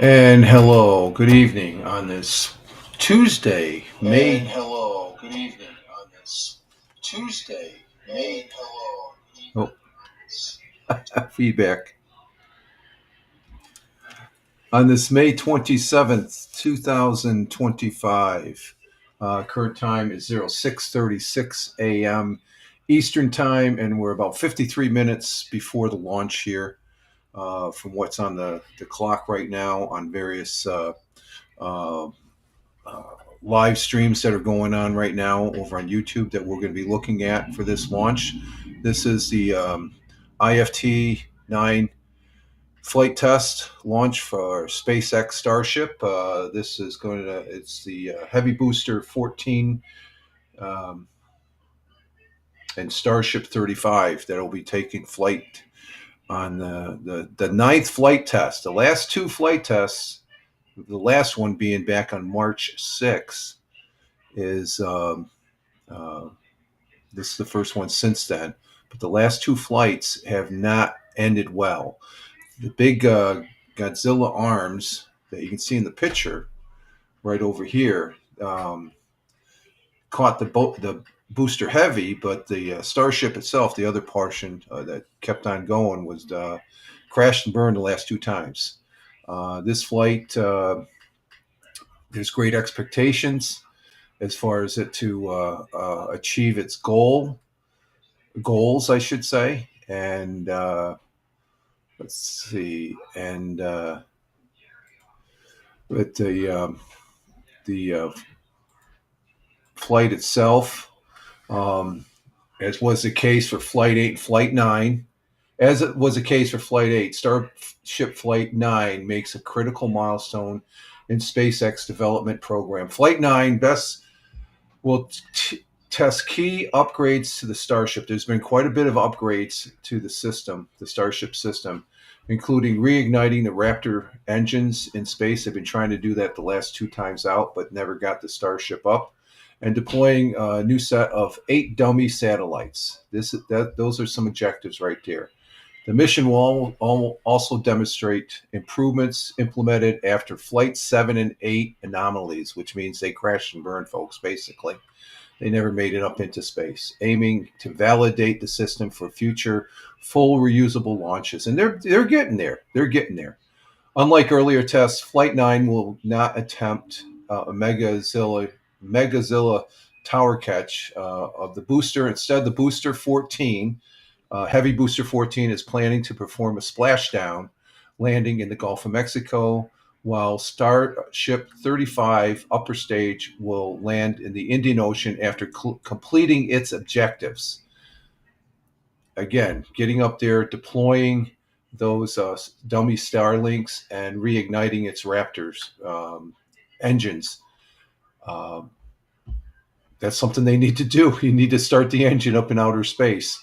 And hello, good evening on this Tuesday, May. And hello, good evening on this Tuesday, May. Oh, feedback. On this May 27th, 2025. Current time is 06:36 a.m. Eastern Time, and we're about 53 minutes before the launch here from what's on the clock right now on various uh, uh, live streams that are going on right now over on YouTube that we're going to be looking at for this launch. This is the IFT-9 flight test launch for SpaceX Starship. This is going to, it's the Heavy Booster 14 um, and Starship 35 that will be taking flight on the ninth flight test. The last two flight tests, the last one being back on March 6th, is uh, this is the first one since then, but the last two flights have not ended well. The big Godzilla arms that you can see in the picture right over here caught the booster heavy, but the Starship itself, the other portion that kept on going, was crashed and burned the last two times. This flight, there's great expectations as far as it to achieve its goals, I should say. And let's see, and but the flight itself, um, as was the case for Flight 8 and Flight 9, as it was the case for Flight 8, Starship Flight 9 makes a critical milestone in SpaceX development program. Flight 9 best will test key upgrades to the Starship. There's been quite a bit of upgrades to the system, the Starship system, including reigniting the Raptor engines in space. They've been trying to do that the last two times out, but never got the Starship up. And deploying a new set of 8 dummy satellites. Those are some objectives right there. The mission will also demonstrate improvements implemented after Flight 7 and 8 anomalies, which means they crashed and burned, folks, basically. They never made it up into space, aiming to validate the system for future full reusable launches. And they're getting there. They're getting there. Unlike earlier tests, Flight 9 will not attempt a Megazilla tower catch of the booster. Instead, the Booster 14, Heavy Booster 14, is planning to perform a splashdown landing in the Gulf of Mexico, while Starship 35 upper stage will land in the Indian Ocean after completing its objectives. Again, getting up there, deploying those dummy Starlinks, and reigniting its Raptors engines. Um, that's something they need to do. You need to start the engine up in outer space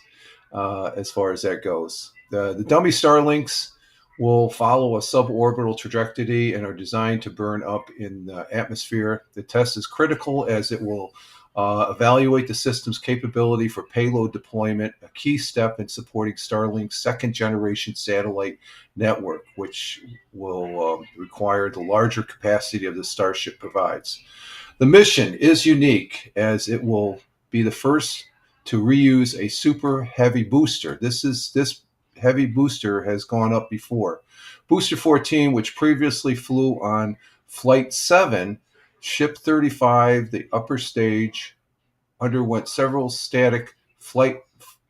as far as that goes. The dummy Starlinks will follow a suborbital trajectory and are designed to burn up in the atmosphere. The test is critical as it will evaluate the system's capability for payload deployment, a key step in supporting Starlink's second generation satellite network, which will require the larger capacity of the Starship provides. The mission is unique as it will be the first to reuse a super heavy booster. This heavy booster has gone up before. Booster 14, which previously flew on Flight 7, Ship 35, the upper stage, underwent several static flight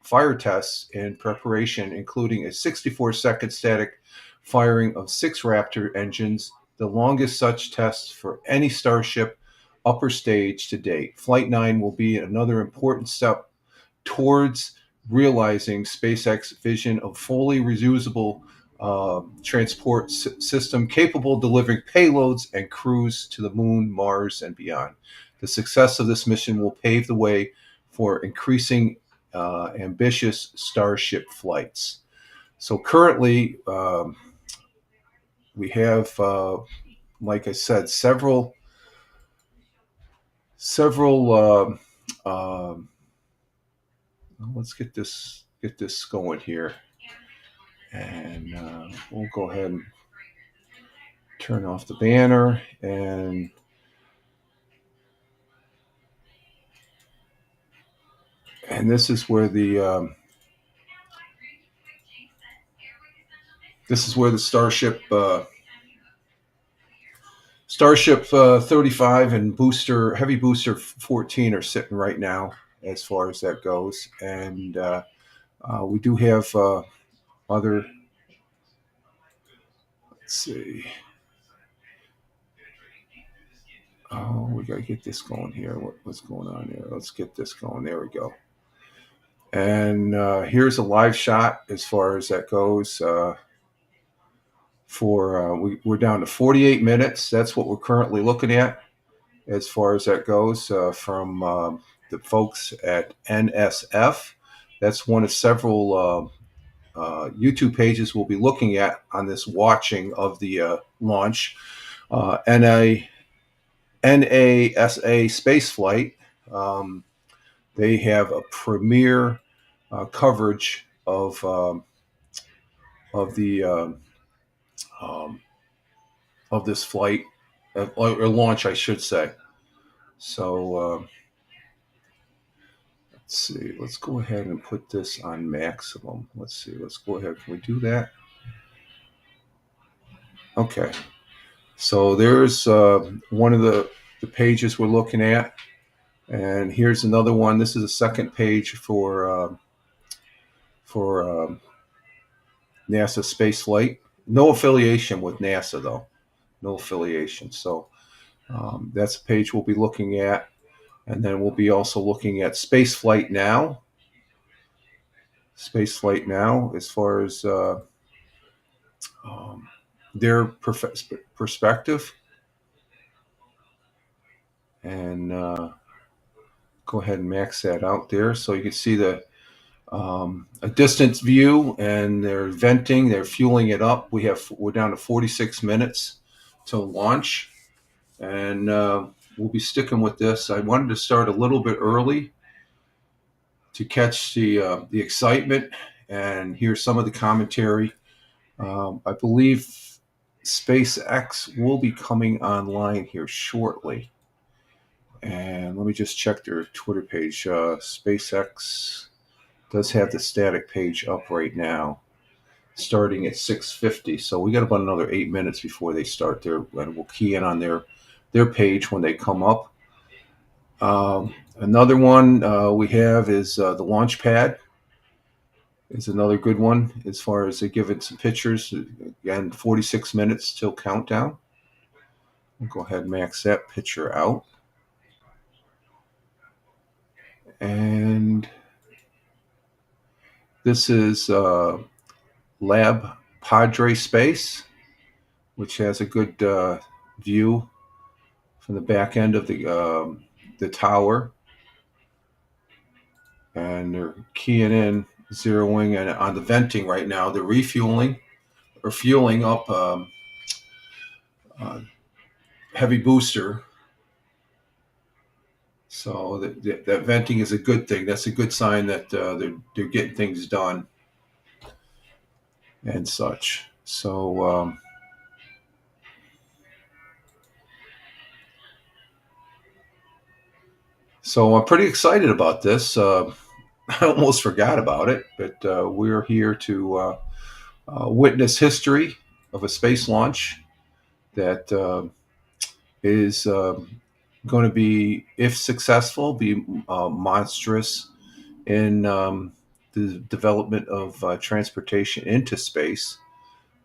fire tests in preparation, including a 64-second static firing of 6 Raptor engines, the longest such test for any Starship upper stage to date. Flight 9 will be another important step towards realizing SpaceX's vision of fully reusable transport system capable of delivering payloads and crews to the moon, Mars, and beyond. The success of this mission will pave the way for increasing ambitious Starship flights. So currently, we have, like I said, several. Let's get this going here, and we'll go ahead and turn off the banner, and this is where the Starship Starship 35 and Heavy Booster 14 are sitting right now, as far as that goes. And we do have other. Let's see. Oh, we got to get this going here. What's going on here? Let's get this going. There we go. And here's a live shot as far as that goes. We're down to 48 minutes. That's what we're currently looking at as far as that goes from the folks at NSF. That's one of several YouTube pages we'll be looking at on this watching of the launch. NASA space flight. They have a premier coverage of the of this flight or launch, I should say. So let's see. Let's go ahead and put this on maximum. Let's see. Let's go ahead. Can we do that? Okay. So there's one of the pages we're looking at. And here's another one. This is a second page for NASA space flight. No affiliation with NASA, though. No affiliation. So that's a page we'll be looking at. And then we'll be also looking at Spaceflight Now. Spaceflight Now, as far as their perspective. And go ahead and max that out there so you can see a distance view, and they're venting, they're fueling it up. We're down to 46 minutes to launch, and we'll be sticking with this. I wanted to start a little bit early to catch the excitement and hear some of the commentary. I believe SpaceX will be coming online here shortly. And let me just check their Twitter page. SpaceX does have the static page up right now, starting at 6:50. So we got about another 8 minutes before they start there, and we'll key in on their page when they come up. Another one we have is the launch pad. It's another good one as far as they give it some pictures. Again, 46 minutes till countdown. We'll go ahead and max that picture out. And this is Lab Padre Space, which has a good view from the back end of the tower. And they're keying in, zeroing and on the venting right now. They're refueling or fueling up heavy booster. So that venting is a good thing. That's a good sign that they're getting things done and such. So I'm pretty excited about this. I almost forgot about it, but we're here to witness history of a space launch that is going to be, if successful, be monstrous in the development of transportation into space.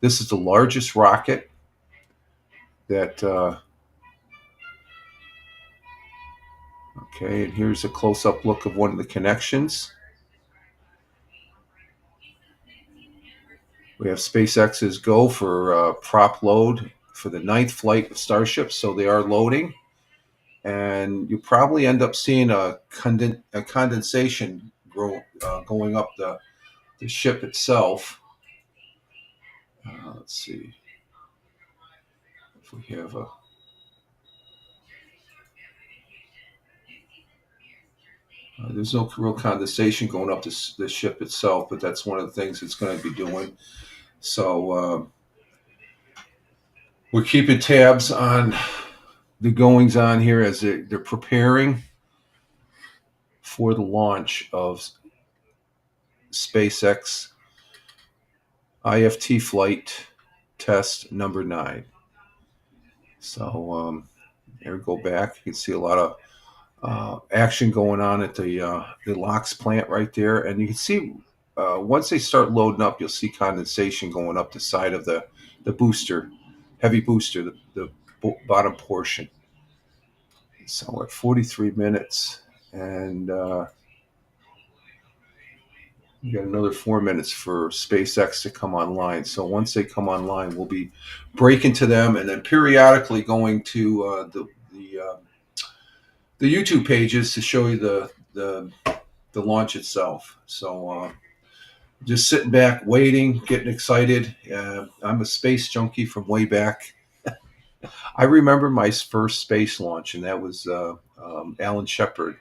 This is the largest rocket that. Okay, and here's a close-up look of one of the connections. We have SpaceX's go for prop load for the 9th flight of Starship, so they are loading. And you probably end up seeing a condensation going up the ship itself. Let's see if we have a. There's no real condensation going up the ship itself, but that's one of the things it's going to be doing. So We're keeping tabs on the goings on here as they're preparing for the launch of SpaceX IFT flight test number 9. So there we go back. You can see a lot of action going on at the LOX plant right there, and you can see once they start loading up, you'll see condensation going up the side of the booster, heavy booster, the bottom portion. So at 43 minutes, and we got another 4 minutes for SpaceX to come online. So once they come online, we'll be breaking to them, and then periodically going to the YouTube pages to show you the launch itself. So just sitting back, waiting, getting excited. I'm a space junkie from way back. I remember my first space launch, and that was Alan Shepard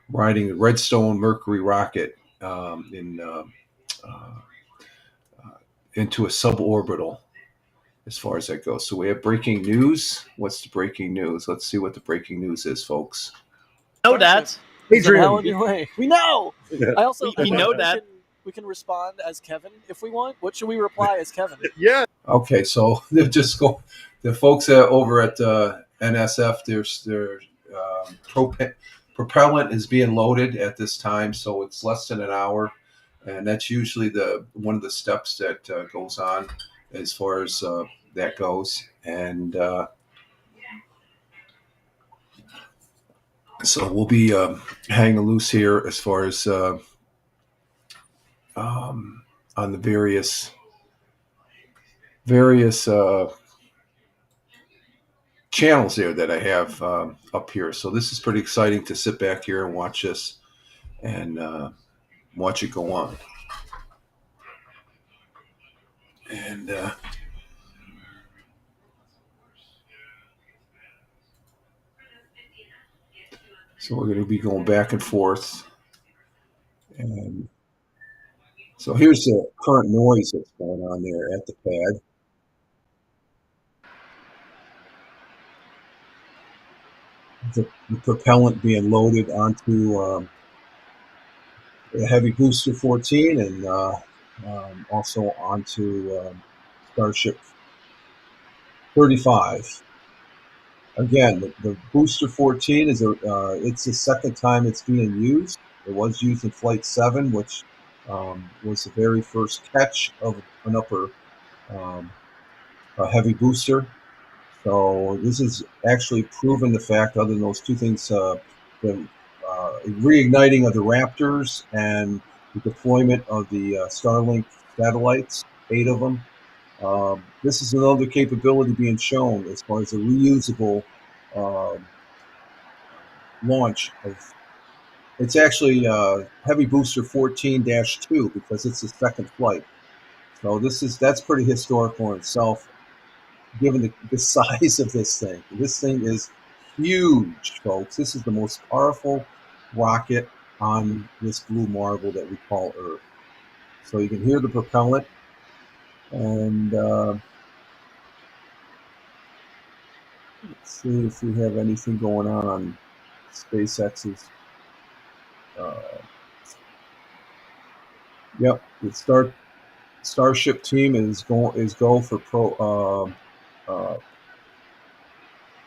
riding the Redstone Mercury rocket into a suborbital, as far as that goes. So we have breaking news. What's the breaking news? Let's see what the breaking news is, folks. Know that. Adrian, on your way. We know. I also We know that. We can respond as Kevin if we want. What should we reply as Kevin? Yeah. Okay, so they'll just go. The folks over at NSF, their propellant is being loaded at this time, so it's less than an hour, and that's usually one of the steps that goes on as far as that goes, and so we'll be hanging loose here as far as on the various channels there that I have up here. So this is pretty exciting to sit back here and watch this and watch it go on. And so we're going to be going back and forth. And so here's the current noise that's going on there at the pad. The propellant being loaded onto the heavy booster 14 and also onto Starship 35. Again, the booster 14 is it's the second time it's being used. It was used in Flight 7, which was the very first catch of an upper heavy booster. So this is actually proven the fact, other than those two things, the reigniting of the Raptors and the deployment of the Starlink satellites, 8 of them. This is another capability being shown as far as a reusable launch of. It's actually Heavy Booster 14-2 because it's the second flight. So that's pretty historical in itself, given the size of this thing. This thing is huge, folks. This is the most powerful rocket on this blue marble that we call Earth. So you can hear the propellant, and let's see if we have anything going on SpaceX's. Yep, the Starship team is go for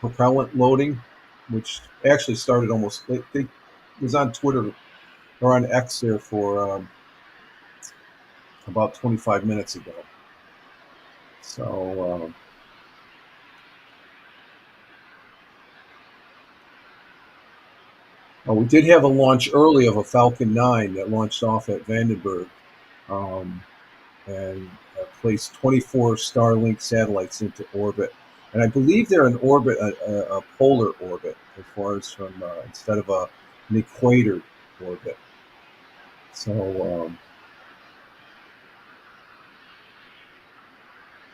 propellant loading, which actually started almost. It was on Twitter or on X there for about 25 minutes ago. So we did have a launch early of a Falcon 9 that launched off at Vandenberg and placed 24 Starlink satellites into orbit. And I believe they're in orbit, a polar orbit, as far as from instead of an equator orbit. So,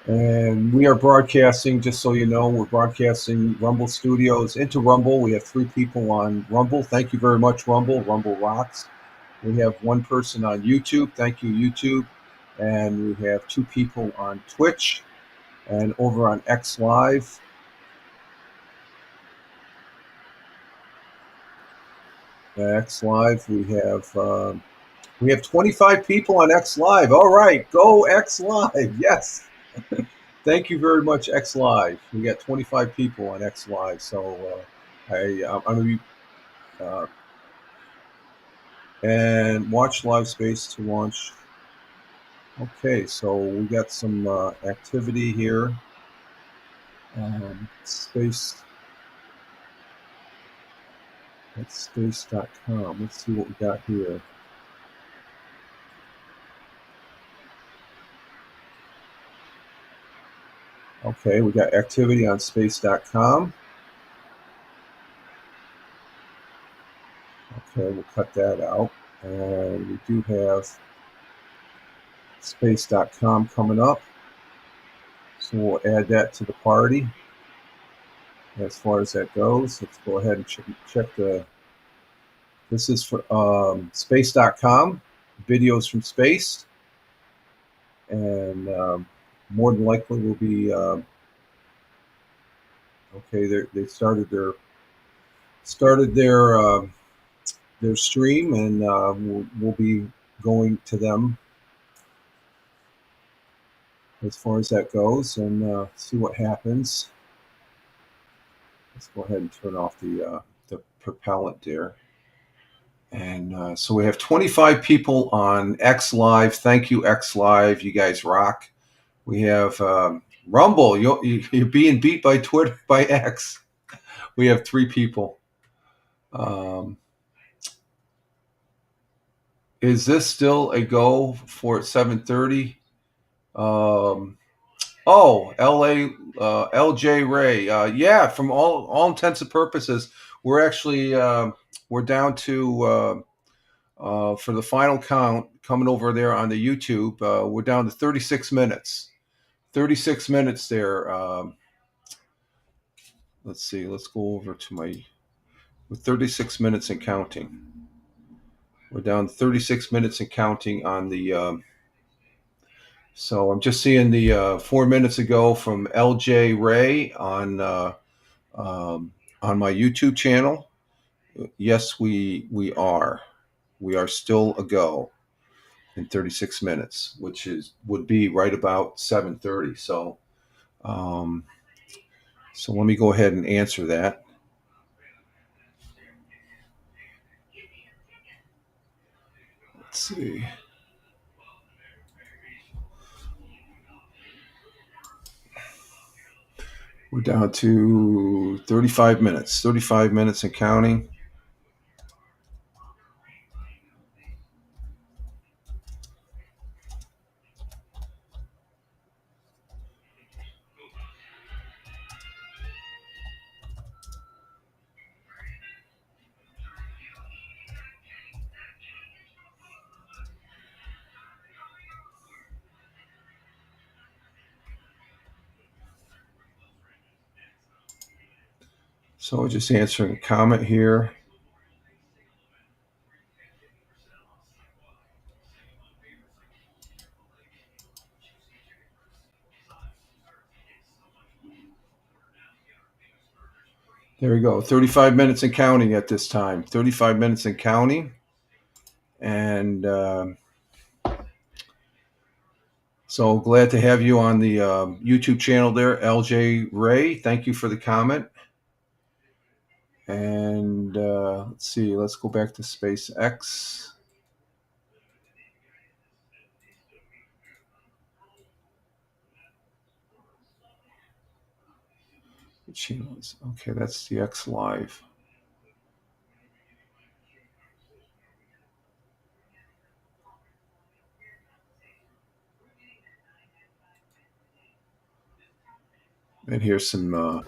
and we are broadcasting, just so you know, we're broadcasting Rumble Studios into Rumble. We have 3 people on Rumble. Thank you very much, Rumble. Rumble rocks. We have 1 person on YouTube. Thank you, YouTube. And we have 2 people on Twitch. And over on X Live, we have 25 people on X Live. All right, go X Live. Yes. Thank you very much, X Live. We got 25 people on X Live. So I'm going to be and watch live space to launch. Okay, so we got some activity here. Space. That's space.com. Let's see what we got here. Okay, we got activity on space.com. Okay, we'll cut that out. And we do have space.com coming up. So we'll add that to the party. As far as that goes, let's go ahead and check the. This is for space.com, videos from space. And more than likely will be. Okay, they started their stream, and we'll be going to them as far as that goes, and see what happens. Let's go ahead and turn off the propellant there. And so we have 25 people on X Live. Thank you, X Live. You guys rock. We have Rumble. You're being beat by Twitter, by X. We have 3 people. Is this still a go for 7:30? LJ Ray. Yeah, from all intents and purposes, we're actually we're down to for the final count coming over there on the YouTube. We're down to 36 minutes. 36 minutes there. Let's see. Let's go over to with 36 minutes and counting. We're down 36 minutes and counting on the. So I'm just seeing the 4 minutes ago from LJ Ray on my YouTube channel. Yes, we are. We are still a go in 36 minutes, which would be right about 7:30. So let me go ahead and answer that. Let's see. We're down to 35 minutes. 35 minutes and counting. So just answering a comment here. There we go. 35 minutes and counting at this time. 35 minutes and counting. And so glad to have you on the YouTube channel there, LJ Ray. Thank you for the comment. And let's see. Let's go back to SpaceX. Okay, that's the X Live. And here's some.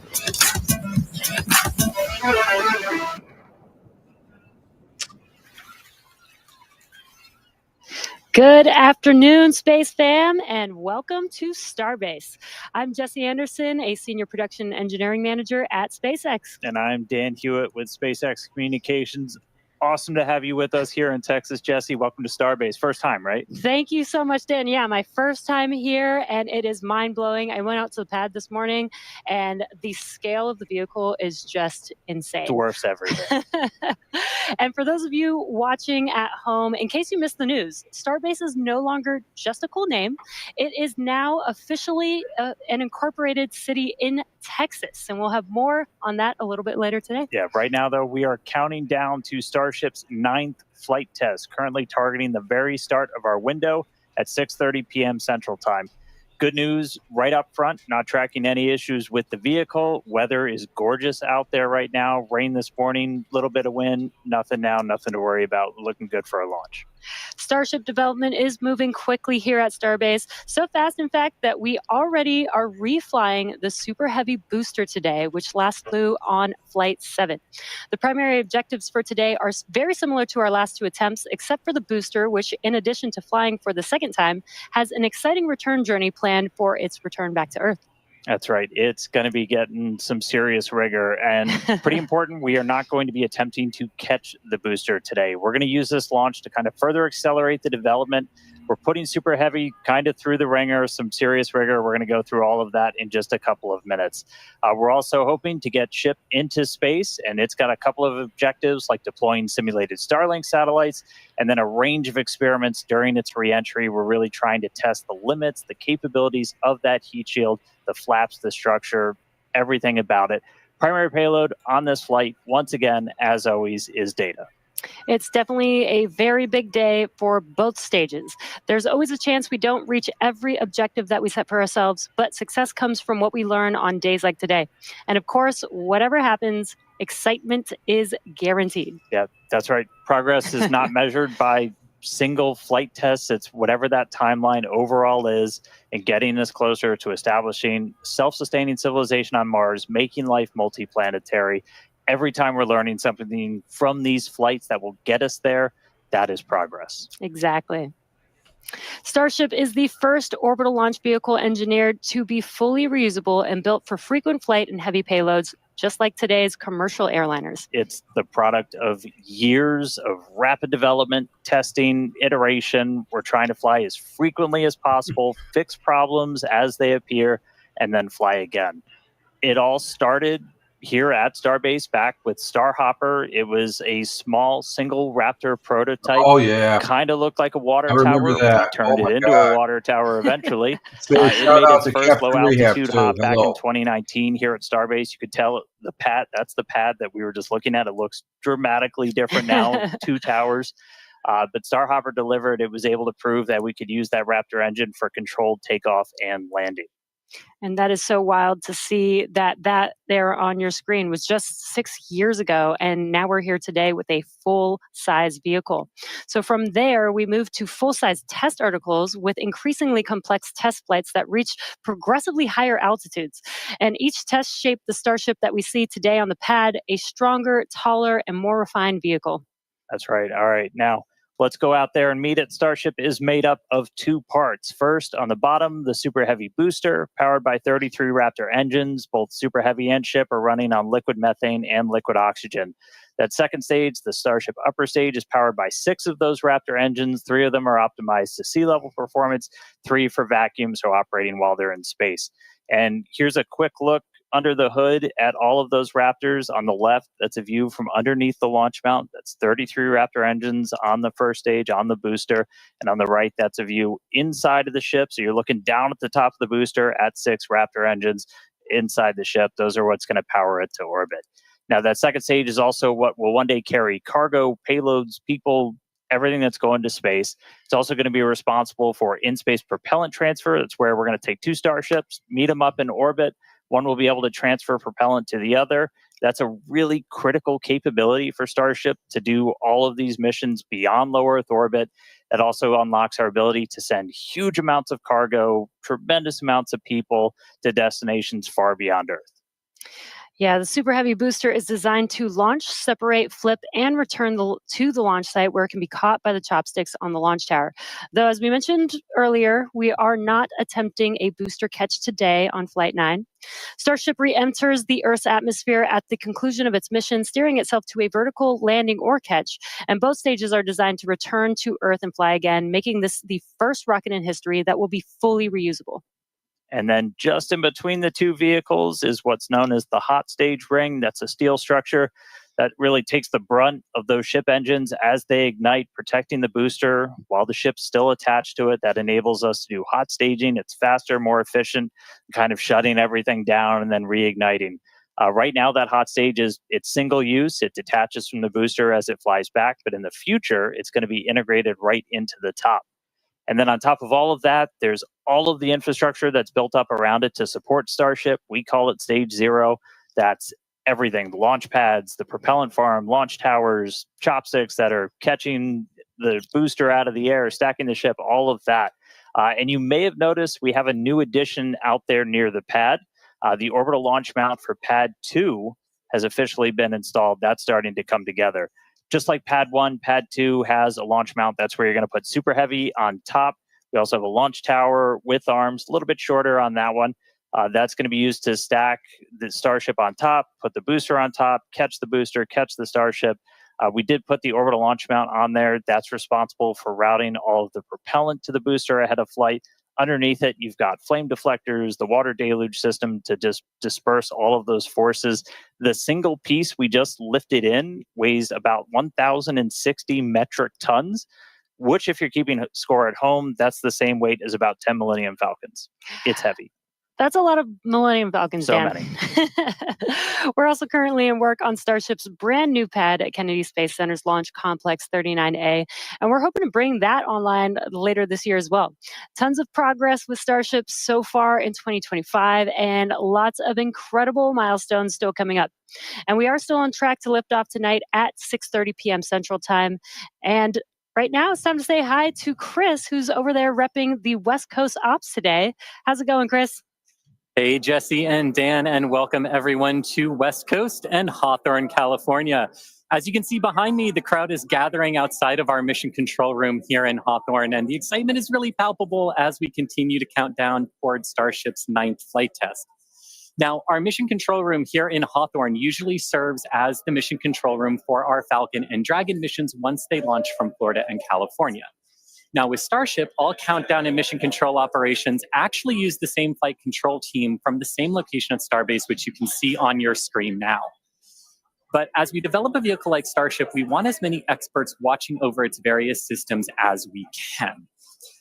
Good afternoon, Space Fam, and welcome to Starbase. I'm Jesse Anderson, a Senior Production Engineering Manager at SpaceX. And I'm Dan Hewitt with SpaceX Communications Awesome to have you with us here in Texas, Jesse. Welcome to Starbase. First time, right? Thank you so much, Dan. Yeah, my first time here, and it is mind-blowing. I went out to the pad this morning, and the scale of the vehicle is just insane. Dwarfs everything. And for those of you watching at home, in case you missed the news, Starbase is no longer just a cool name. It is now officially an incorporated city in Texas, and we'll have more on that a little bit later today. Yeah, right now, though, we are counting down to Starship's 9th flight test, currently targeting the very start of our window at 6:30 p.m. Central Time. Good news right up front, not tracking any issues with the vehicle. Weather is gorgeous out there right now. Rain this morning, little bit of wind, nothing now, nothing to worry about. Looking good for a launch. Starship development is moving quickly here at Starbase, so fast, in fact, that we already are reflying the Super Heavy booster today, which last flew on Flight 7. The primary objectives for today are very similar to our last two attempts, except for the booster, which, in addition to flying for the second time, has an exciting return journey planned for its return back to Earth. That's right. It's going to be getting some serious rigor, and pretty important, we are not going to be attempting to catch the booster today. We're going to use this launch to kind of further accelerate the development. We're putting Super Heavy kind of through the ringer, some serious rigor. We're going to go through all of that in just a couple of minutes. We're also hoping to get Ship into space, and it's got a couple of objectives like deploying simulated Starlink satellites and then a range of experiments during its reentry. We're really trying to test the limits, the capabilities of that heat shield, the flaps, the structure, everything about it. Primary payload on this flight, once again, as always, is data. It's definitely a very big day for both stages. There's always a chance we don't reach every objective that we set for ourselves, but success comes from what we learn on days like today. And of course, whatever happens, excitement is guaranteed. Yeah, that's right. Progress is not measured by single flight tests. It's whatever that timeline overall is, and getting us closer to establishing self-sustaining civilization on Mars, making life multiplanetary. Every time we're learning something from these flights that will get us there, that is progress. Exactly. Starship is the first orbital launch vehicle engineered to be fully reusable and built for frequent flight and heavy payloads, just like today's commercial airliners. It's the product of years of rapid development, testing, iteration. We're trying to fly as frequently as possible, fix problems as they appear, and then fly again. It all started here at Starbase back with Starhopper. It was a small single Raptor prototype. Oh, yeah. Kind of looked like a water I remember tower. that. We turned Oh, it my into God. a water tower eventually. So It shout made out its to first Captain low Rehab, altitude too. hop back Hello. in 2019 here at Starbase. You could tell the pad, that's the pad that we were just looking at. It looks dramatically different now, two towers. But Starhopper delivered. It was able to prove that we could use that Raptor engine for controlled takeoff and landing. And that is so wild to see that there on your screen was just 6 years ago. And now we're here today with a full-size vehicle. So from there, we moved to full-size test articles with increasingly complex test flights that reached progressively higher altitudes. And each test shaped the Starship that we see today on the pad, a stronger, taller, and more refined vehicle. That's right. All right. Now, let's go out there and meet it. Starship is made up of two parts. First, on the bottom, the Super Heavy booster, powered by 33 Raptor engines. Both Super Heavy and Ship are running on liquid methane and liquid oxygen. That second stage, the Starship upper stage, is powered by 6 of those Raptor engines. 3 of them are optimized to sea level performance, 3 for vacuum, so operating while they're in space. And here's a quick look under the hood at all of those Raptors. On the left, that's a view from underneath the launch mount. That's 33 Raptor engines on the first stage, on the booster. And on the right, that's a view inside of the ship. So you're looking down at the top of the booster at 6 Raptor engines inside the ship. Those are what's going to power it to orbit. Now, that second stage is also what will one day carry cargo, payloads, people, everything that's going to space. It's also going to be responsible for in-space propellant transfer. That's where we're going to take 2 Starships, meet them up in orbit. One will be able to transfer propellant to the other. That's a really critical capability for Starship to do all of these missions beyond low Earth orbit. That also unlocks our ability to send huge amounts of cargo, tremendous amounts of people to destinations far beyond Earth. Yeah, the Super Heavy booster is designed to launch, separate, flip, and return to the launch site where it can be caught by the chopsticks on the launch tower. Though, as we mentioned earlier, we are not attempting a booster catch today on Flight 9. Starship re enters the Earth's atmosphere at the conclusion of its mission, steering itself to a vertical landing or catch. And both stages are designed to return to Earth and fly again, making this the first rocket in history that will be fully reusable. And then just in between the two vehicles is what's known as the hot stage ring. That's a steel structure that really takes the brunt of those ship engines as they ignite, protecting the booster while the ship's still attached to it. That enables us to do hot staging. It's faster, more efficient, kind of shutting everything down and then reigniting. Right now, that hot stage it's single use. It detaches from the booster as it flies back. But in the future, it's going to be integrated right into the top. And then on top of all of that, there's all of the infrastructure that's built up around it to support Starship. We call it Stage Zero. That's everything: the launch pads, the propellant farm, launch towers, chopsticks that are catching the booster out of the air, stacking the ship, all of that. And you may have noticed we have a new addition out there near the pad. The orbital launch mount for Pad 2 has officially been installed. That's starting to come together. Just like Pad 1, Pad 2 has a launch mount. That's where you're going to put Super Heavy on top. We also have a launch tower with arms, a little bit shorter on that one. That's going to be used to stack the Starship on top, put the booster on top, catch the booster, catch the Starship. We did put the orbital launch mount on there. That's responsible for routing all of the propellant to the booster ahead of flight. Underneath it, you've got flame deflectors, the water deluge system to just disperse all of those forces. The single piece we just lifted in weighs about 1,060 metric tons, which, if you're keeping score at home, that's the same weight as about 10 Millennium Falcons. It's heavy. That's a lot of Millennium Falcons, So Dan. many. We're also currently in work on Starship's brand new pad at Kennedy Space Center's Launch Complex 39A, and we're hoping to bring that online later this year as well. Tons of progress with Starship so far in 2025, and lots of incredible milestones still coming up. And we are still on track to lift off tonight at 6:30 p.m. Central Time. And right now, it's time to say hi to Chris, who's over there repping the West Coast ops today. How's it going, Chris? Hey, Jesse and Dan, and welcome everyone to West Coast and Hawthorne, California. As you can see behind me, the crowd is gathering outside of our mission control room here in Hawthorne, and the excitement is really palpable as we continue to count down towards Starship's 9th flight test. Now, our mission control room here in Hawthorne usually serves as the mission control room for our Falcon and Dragon missions once they launch from Florida and California. Now, with Starship, all countdown and mission control operations actually use the same flight control team from the same location at Starbase, which you can see on your screen now. But as we develop a vehicle like Starship, we want as many experts watching over its various systems as we can.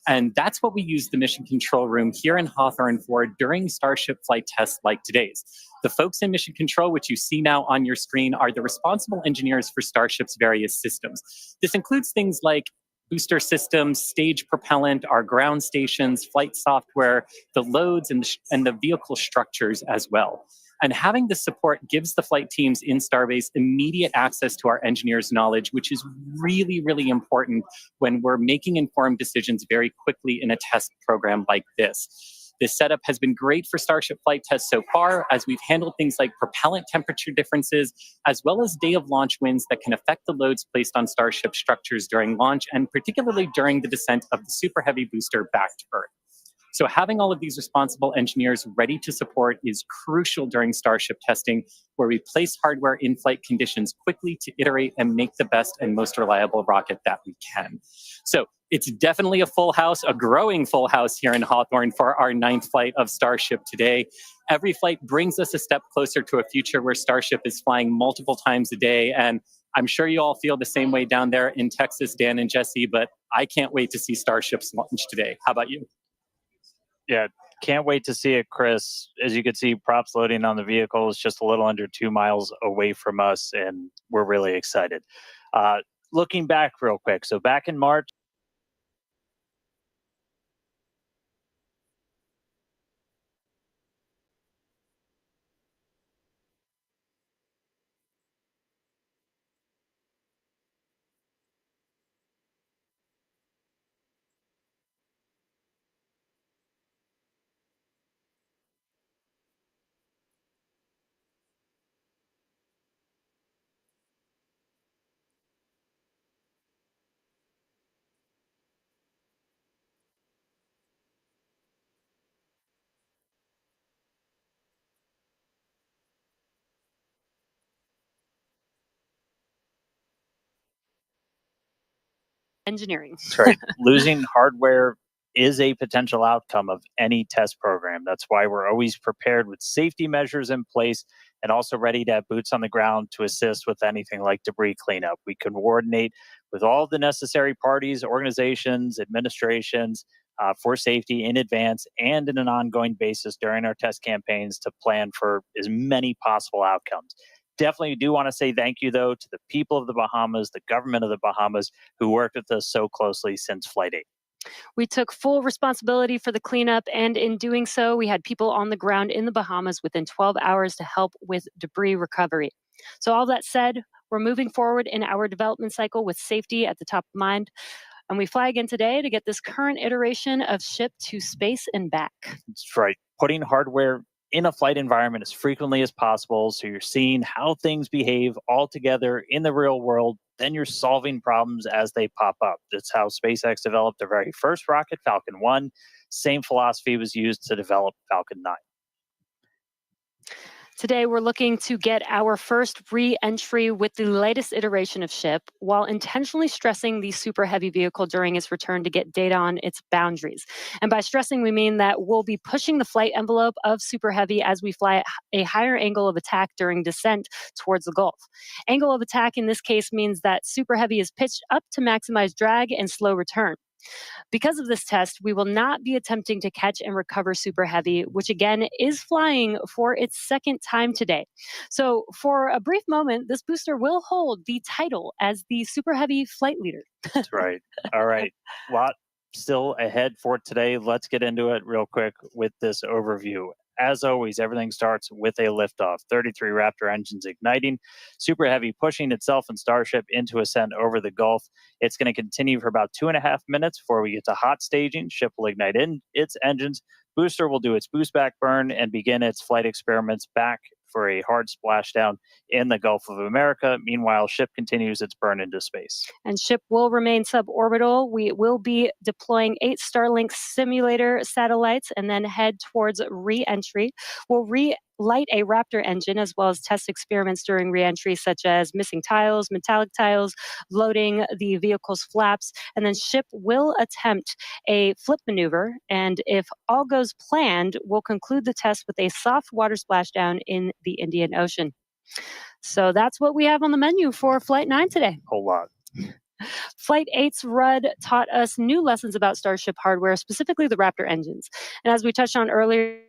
And that's what we use the mission control room here in Hawthorne for during Starship flight tests like today's. The folks in mission control, which you see now on your screen, are the responsible engineers for Starship's various systems. This includes things like booster systems, stage propellant, our ground stations, flight software, the loads, and the vehicle structures as well. And having this support gives the flight teams in Starbase immediate access to our engineers' knowledge, which is really, really important when we're making informed decisions very quickly in a test program like this. This setup has been great for Starship flight tests so far, as we've handled things like propellant temperature differences, as well as day of launch winds that can affect the loads placed on Starship structures during launch, and particularly during the descent of the Super Heavy booster back to Earth. So having all of these responsible engineers ready to support is crucial during Starship testing, where we place hardware in flight conditions quickly to iterate and make the best and most reliable rocket that we can. So it's definitely a full house, a growing full house here in Hawthorne for our 9th flight of Starship today. Every flight brings us a step closer to a future where Starship is flying multiple times a day. And I'm sure you all feel the same way down there in Texas, Dan and Jesse, but I can't wait to see Starship's launch today. How about you? Yeah, can't wait to see it, Chris. As you can see, props loading on the vehicle is just a little under 2 miles away from us, and we're really excited. Looking back real quick, so back in March, engineering. That's right. Losing hardware is a potential outcome of any test program. That's why we're always prepared with safety measures in place and also ready to have boots on the ground to assist with anything like debris cleanup. We coordinate with all the necessary parties, organizations, administrations for safety in advance and in an ongoing basis during our test campaigns to plan for as many possible outcomes. Definitely do want to say thank you, though, to the people of the Bahamas, the government of the Bahamas, who worked with us so closely since Flight 8. We took full responsibility for the cleanup, and in doing so, we had people on the ground in the Bahamas within 12 hours to help with debris recovery. So all that said, we're moving forward in our development cycle with safety at the top of mind, and we fly again today to get this current iteration of ship to space and back. That's right. Putting hardware in a flight environment as frequently as possible, so you're seeing how things behave all together in the real world. Then you're solving problems as they pop up. That's how SpaceX developed their very first rocket, Falcon 1. Same philosophy was used to develop Falcon 9. Today, we're looking to get our first re-entry with the latest iteration of ship while intentionally stressing the super heavy vehicle during its return to get data on its boundaries. And by stressing, we mean that we'll be pushing the flight envelope of super heavy as we fly at a higher angle of attack during descent towards the Gulf. Angle of attack in this case means that super heavy is pitched up to maximize drag and slow return. Because of this test, we will not be attempting to catch and recover Super Heavy, which again is flying for its second time today. So for a brief moment, this booster will hold the title as the Super Heavy flight leader. That's right. All right. Lot still ahead for today. Let's get into it real quick with this overview. As always, everything starts with a liftoff. 33 Raptor engines igniting, Super Heavy pushing itself and Starship into ascent over the Gulf. It's going to continue for about 2.5 minutes before we get to hot staging. Ship will ignite in its engines. Booster will do its boost back burn and begin its flight experiments back for a hard splashdown in the Gulf of America. Meanwhile, ship continues its burn into space. And ship will remain suborbital. We will be deploying 8 Starlink simulator satellites and then head towards re-entry. We'll relight a Raptor engine as well as test experiments during re-entry, such as missing tiles, metallic tiles, loading the vehicle's flaps, and then ship will attempt a flip maneuver. And if all goes planned, we'll conclude the test with a soft water splashdown in the Indian Ocean. So that's what we have on the menu for Flight 9 today. Whole lot. Flight 8's RUD taught us new lessons about Starship hardware, specifically the Raptor engines. And as we touched on earlier,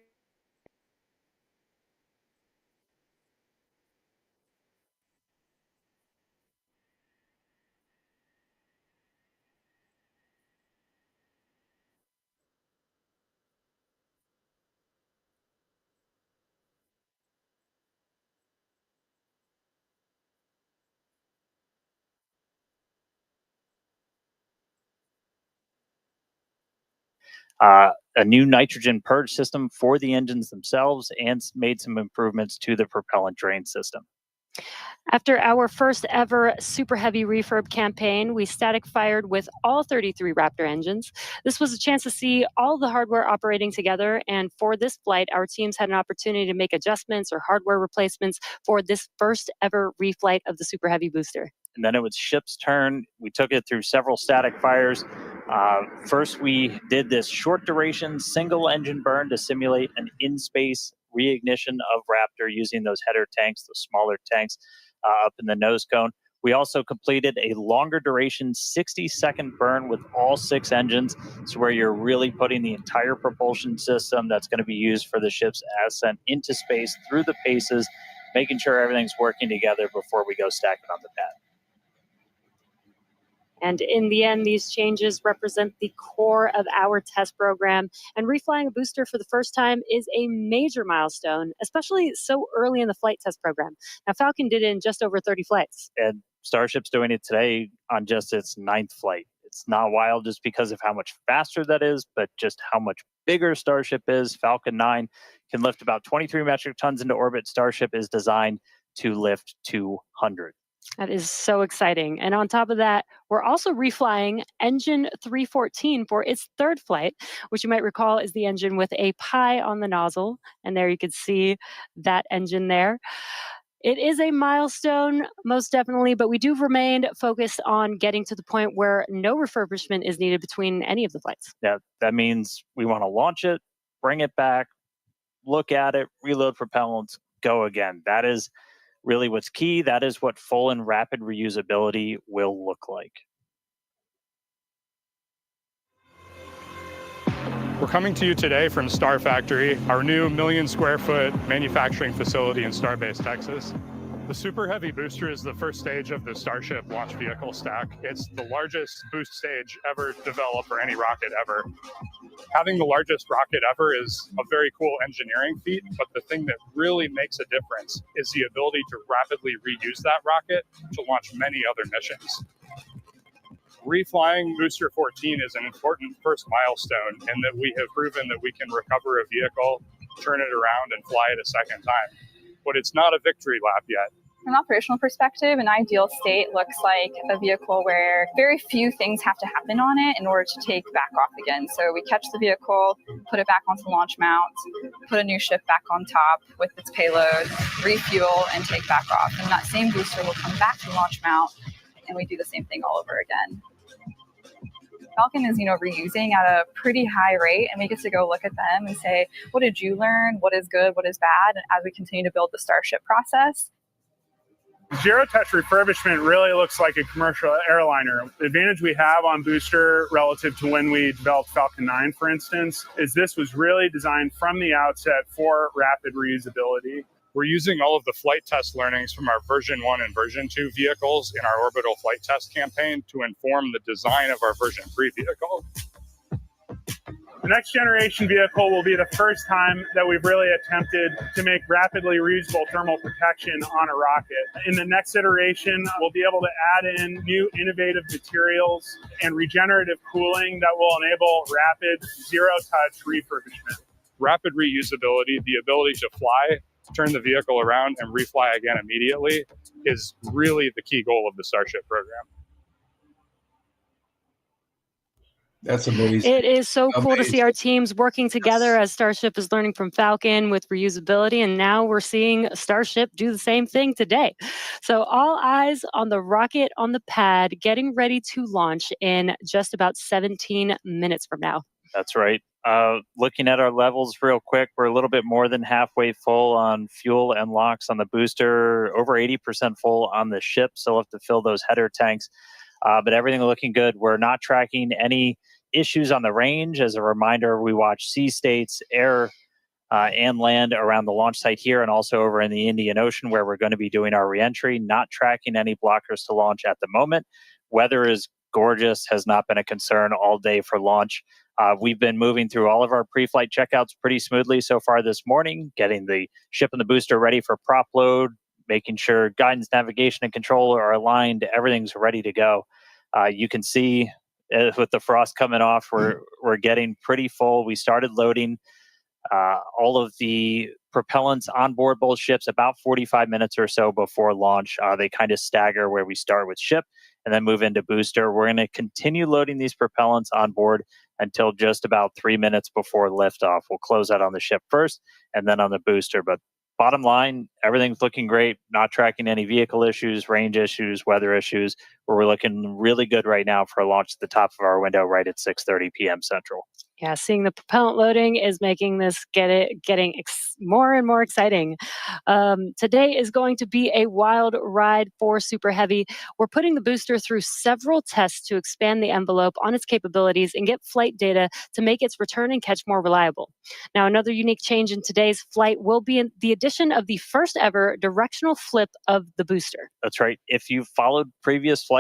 a new nitrogen purge system for the engines themselves, and made some improvements to the propellant drain system. after our first ever Super Heavy refurb campaign, we static fired with all 33 Raptor engines. This was a chance to see all the hardware operating together, and for this flight, our teams had an opportunity to make adjustments or hardware replacements for this first ever reflight of the Super Heavy booster. And then it was ship's turn. We took it through several static fires. First, we did this short duration single engine burn to simulate an in-space reignition of Raptor using those header tanks, those smaller tanks up in the nose cone. We also completed a longer duration 60-second burn with all 6 engines. So where you're really putting the entire propulsion system that's going to be used for the ship's ascent into space through the paces, making sure everything's working together before we go stack it on the pad. And in the end, these changes represent the core of our test program. And reflying a booster for the first time is a major milestone, especially so early in the flight test program. Now, Falcon did it in just over 30 flights. And Starship's doing it today on just its 9th flight. It's not wild just because of how much faster that is, but just how much bigger Starship is. Falcon 9 can lift about 23 metric tons into orbit. Starship is designed to lift 200. That is so exciting. And on top of that, we're also reflying engine 314 for its 3rd flight, which you might recall is the engine with a pie on the nozzle. And there you can see that engine there. It is a milestone, most definitely, but we do remain focused on getting to the point where no refurbishment is needed between any of the flights. Yeah, that means we want to launch it, bring it back, look at it, reload propellants, go again. That is really what's key. That is what full and rapid reusability will look like. We're coming to you today from Star Factory, our new 1 million square foot manufacturing facility in Starbase, Texas. The Super Heavy booster is the first stage of the Starship launch vehicle stack. It's the largest boost stage ever developed for any rocket ever. Having the largest rocket ever is a very cool engineering feat, but the thing that really makes a difference is the ability to rapidly reuse that rocket to launch many other missions. Reflying Booster 14 is an important first milestone in that we have proven that we can recover a vehicle, turn it around, and fly it a second time. But it's not a victory lap yet. From an operational perspective, an ideal state looks like a vehicle where very few things have to happen on it in order to take back off again. So we catch the vehicle, put it back onto the launch mount, put a new ship back on top with its payload, refuel, and take back off. And that same booster will come back to the launch mount, and we do the same thing all over again. Falcon is, reusing at a pretty high rate, and we get to go look at them and say, what did you learn? What is good? What is bad? And as we continue to build the Starship process. Zero-touch refurbishment really looks like a commercial airliner. The advantage we have on Booster relative to when we developed Falcon 9, for instance, is this was really designed from the outset for rapid reusability. We're using all of the flight test learnings from our version 1 and version 2 vehicles in our orbital flight test campaign to inform the design of our version 3 vehicle. The next generation vehicle will be the first time that we've really attempted to make rapidly reusable thermal protection on a rocket. In the next iteration, we'll be able to add in new innovative materials and regenerative cooling that will enable rapid zero-touch refurbishment. Rapid reusability, the ability to fly, turn the vehicle around, and refly again immediately is really the key goal of the Starship program. That's amazing. It is so cool to see our teams working together as Starship is learning from Falcon with reusability, and now we're seeing Starship do the same thing today. So all eyes on the rocket on the pad, getting ready to launch in just about 17 minutes from now. That's right. Looking at our levels real quick, we're a little bit more than halfway full on fuel and LOX on the booster, over 80% full on the ship. So we'll have to fill those header tanks. But everything looking good. We're not tracking any issues on the range. As a reminder, we watch sea states, air, and land around the launch site here and also over in the Indian Ocean where we're going to be doing our reentry. Not tracking any blockers to launch at the moment. Weather is gorgeous, has not been a concern all day for launch. We've been moving through all of our pre-flight checkouts pretty smoothly so far this morning, getting the ship and the booster ready for prop load, making sure guidance, navigation, and control are aligned. Everything's ready to go. You can see with the frost coming off, we're getting pretty full. We started loading all of the propellants on board both ships about 45 minutes or so before launch. They kind of stagger where we start with ship and then move into booster. We're going to continue loading these propellants on board until just about 3 minutes before liftoff. We'll close out on the ship first and then on the booster. But bottom line, everything's looking great. Not tracking any vehicle issues, range issues, weather issues. We're looking really good right now for a launch at the top of our window right at 6:30 p.m. Central. Yeah, seeing the propellant loading is making this getting more and more exciting. Today is going to be a wild ride for Super Heavy. We're putting the booster through several tests to expand the envelope on its capabilities and get flight data to make its return and catch more reliable. Now, another unique change in today's flight will be the addition of the first ever directional flip of the booster. That's right. If you've followed previous flights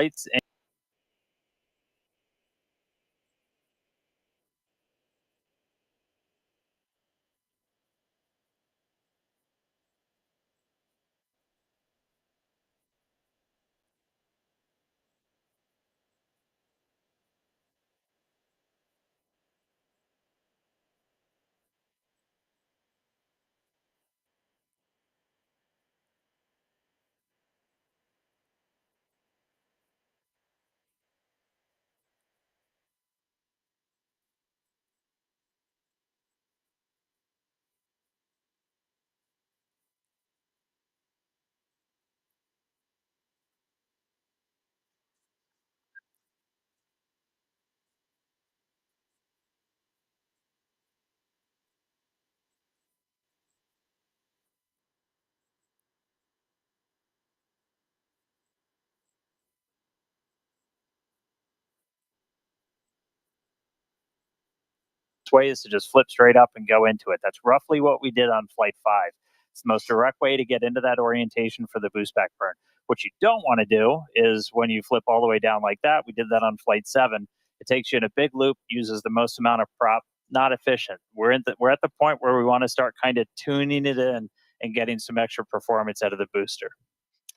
way is to just flip straight up and go into it. That's roughly what we did on Flight 5. It's the most direct way to get into that orientation for the boost back burn. What you don't want to do is when you flip all the way down like that, we did that on Flight 7, it takes you in a big loop, uses the most amount of prop, not efficient. We're at the point where we want to start kind of tuning it in and getting some extra performance out of the booster.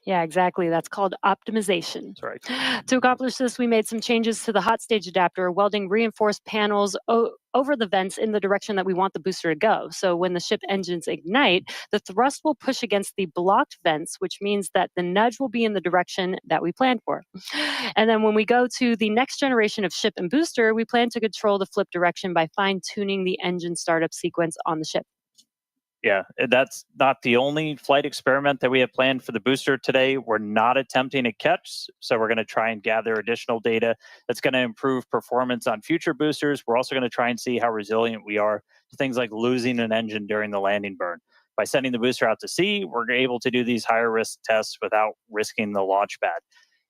Yeah, exactly. That's called optimization. That's right. To accomplish this, we made some changes to the hot stage adapter, welding reinforced panels over the vents in the direction that we want the booster to go. So when the ship engines ignite, the thrust will push against the blocked vents, which means that the nudge will be in the direction that we planned for. And then when we go to the next generation of ship and booster, we plan to control the flip direction by fine-tuning the engine startup sequence on the ship. Yeah, that's not the only flight experiment that we have planned for the booster today. We're not attempting a catch, so we're going to try and gather additional data that's going to improve performance on future boosters. We're also going to try and see how resilient we are to things like losing an engine during the landing burn. By sending the booster out to sea, we're able to do these higher risk tests without risking the launch pad.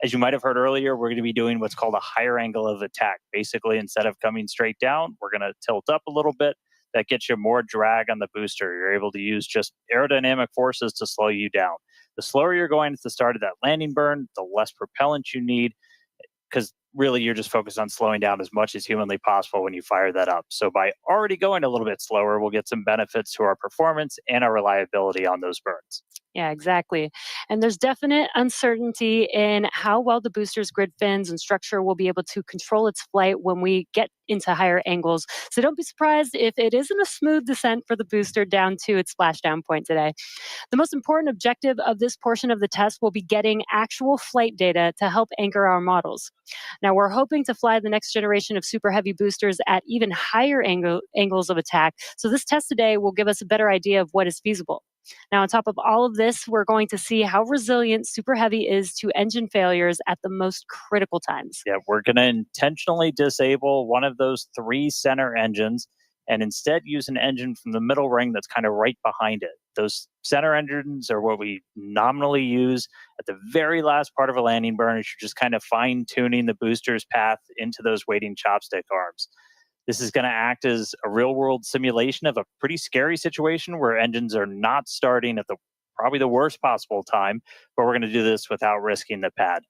As you might have heard earlier, we're going to be doing what's called a higher angle of attack. Basically, instead of coming straight down, we're going to tilt up a little bit. That gets you more drag on the booster. You're able to use just aerodynamic forces to slow you down. The slower you're going at the start of that landing burn, the less propellant you need, because really you're just focused on slowing down as much as humanly possible when you fire that up. So by already going a little bit slower, we'll get some benefits to our performance and our reliability on those burns. Yeah, exactly. And there's definite uncertainty in how well the booster's grid fins and structure will be able to control its flight when we get into higher angles. So don't be surprised if it isn't a smooth descent for the booster down to its splashdown point today. The most important objective of this portion of the test will be getting actual flight data to help anchor our models. Now, we're hoping to fly the next generation of super heavy boosters at even higher angles of attack. So this test today will give us a better idea of what is feasible. Now, on top of all of this, we're going to see how resilient Super Heavy is to engine failures at the most critical times. Yeah, we're going to intentionally disable one of those 3 center engines and instead use an engine from the middle ring that's kind of right behind it. Those center engines are what we nominally use at the very last part of a landing burn. You're just kind of fine-tuning the booster's path into those waiting chopstick arms. This is going to act as a real-world simulation of a pretty scary situation where engines are not starting at probably the worst possible time, but we're going to do this without risking the pad.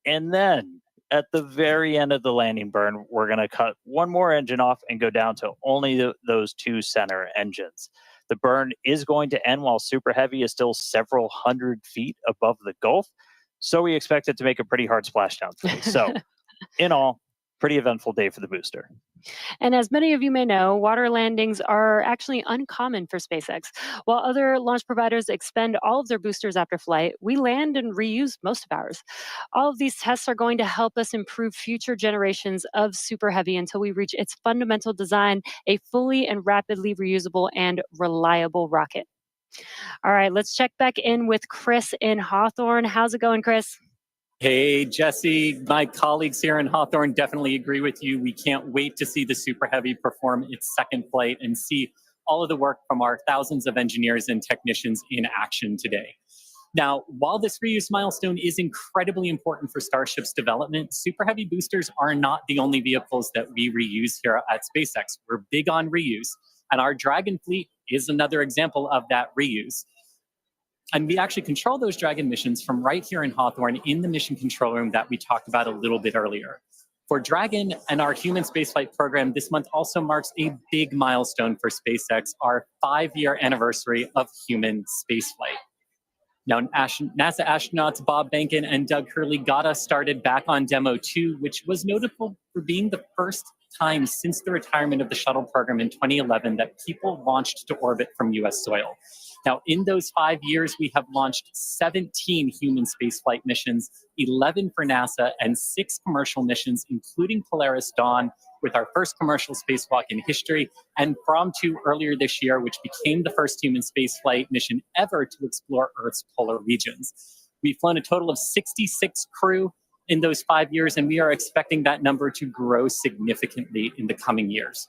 And then at the very end of the landing burn, we're going to cut one more engine off and go down to only those 2 center engines. The burn is going to end while Super Heavy is still several hundred feet above the Gulf, so we expect it to make a pretty hard splashdown today. So in all, pretty eventful day for the booster. And as many of you may know, water landings are actually uncommon for SpaceX. While other launch providers expend all of their boosters after flight, we land and reuse most of ours. All of these tests are going to help us improve future generations of Super Heavy until we reach its fundamental design, a fully and rapidly reusable and reliable rocket. All right, let's check back in with Chris in Hawthorne. How's it going, Chris? Hey, Jesse, my colleagues here in Hawthorne definitely agree with you. We can't wait to see the Super Heavy perform its second flight and see all of the work from our thousands of engineers and technicians in action today. Now, while this reuse milestone is incredibly important for Starship's development, Super Heavy boosters are not the only vehicles that we reuse here at SpaceX. We're big on reuse, and our Dragon fleet is another example of that reuse. And we actually control those Dragon missions from right here in Hawthorne in the mission control room that we talked about a little bit earlier. For Dragon and our human spaceflight program, this month also marks a big milestone for SpaceX, our 5-year anniversary of human spaceflight. Now, NASA astronauts Bob Behnken and Doug Hurley got us started back on Demo 2, which was notable for being the first time since the retirement of the shuttle program in 2011 that people launched to orbit from U.S. soil. Now, in those 5 years, we have launched 17 human spaceflight missions, 11 for NASA, and 6 commercial missions, including Polaris Dawn, with our first commercial spacewalk in history, and Prom 2 earlier this year, which became the first human spaceflight mission ever to explore Earth's polar regions. We've flown a total of 66 crew in those 5 years, and we are expecting that number to grow significantly in the coming years.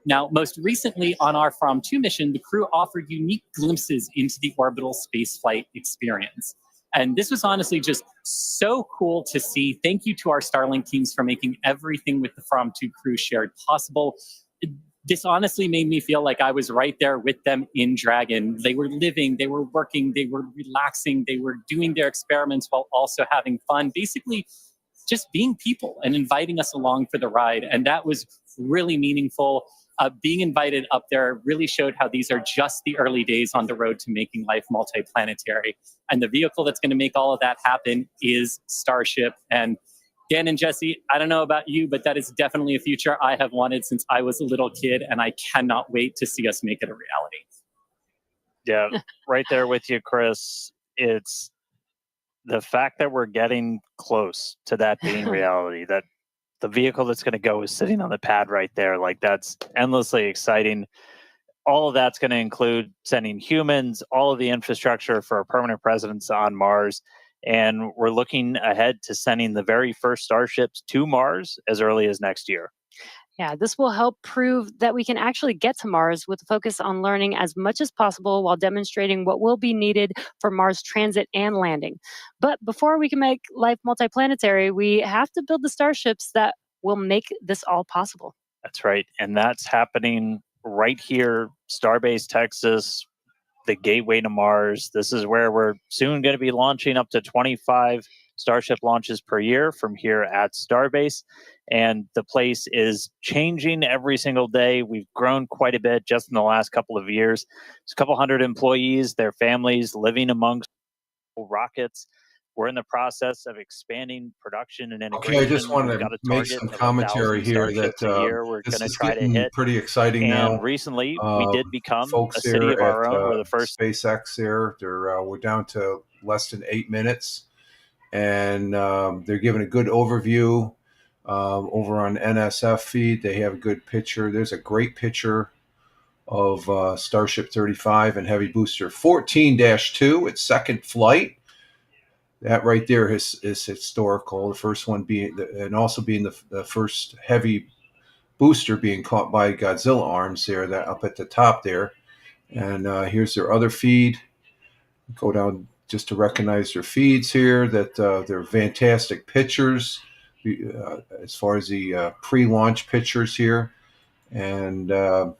Now, most recently on our Prom 2 mission, the crew offered unique glimpses into the orbital spaceflight experience. And this was honestly just so cool to see. Thank you to our Starlink teams for making everything with the Prom 2 crew shared possible. this honestly made me feel like I was right there with them in Dragon. They were living, they were working, they were relaxing, they were doing their experiments while also having fun, basically just being people and inviting us along for the ride. And that was really meaningful. Being invited up there really showed how these are just the early days on the road to making life multiplanetary. And the vehicle that's going to make all of that happen is Starship. And Dan and Jesse, I don't know about you, but that is definitely a future I have wanted since I was a little kid, and I cannot wait to see us make it a reality. Yeah, right there with you, Chris. It's the fact that we're getting close to that being reality, that the vehicle that's going to go is sitting on the pad right there. Like, that's endlessly exciting. All of that's going to include sending humans, all of the infrastructure for a permanent presence on Mars. And we're looking ahead to sending the very first Starships to Mars as early as next year. Yeah, this will help prove that we can actually get to Mars with a focus on learning as much as possible while demonstrating what will be needed for Mars transit and landing. But before we can make life multiplanetary, we have to build the starships that will make this all possible. That's right. And that's happening right here, Starbase, Texas, the gateway to Mars. This is where we're soon going to be launching up to 25 Starship launches per year from here at Starbase. And the place is changing every single day. We've grown quite a bit just in the last couple of years. There's a couple hundred employees, their families living amongst rockets. We're in the process of expanding production and integration. Okay, I just want We've to got a make target some of commentary 1,000 here starships that a year. We're this going to is try to getting hit. pretty exciting And now. recently, we did become Folks a city here of our at own. We're the first. SpaceX here. We're down to less than 8 minutes, and they're giving a good overview over on NSF feed. They have a good picture. There's a great picture of Starship 35 and Heavy Booster 14-2, its second flight. That right there is historical. The first one being, and also being the first heavy booster being caught by Godzilla arms there, that up at the top there. And here's their other feed. Go down just to recognize their feeds here, that they're fantastic pictures as far as the pre-launch pictures here. And I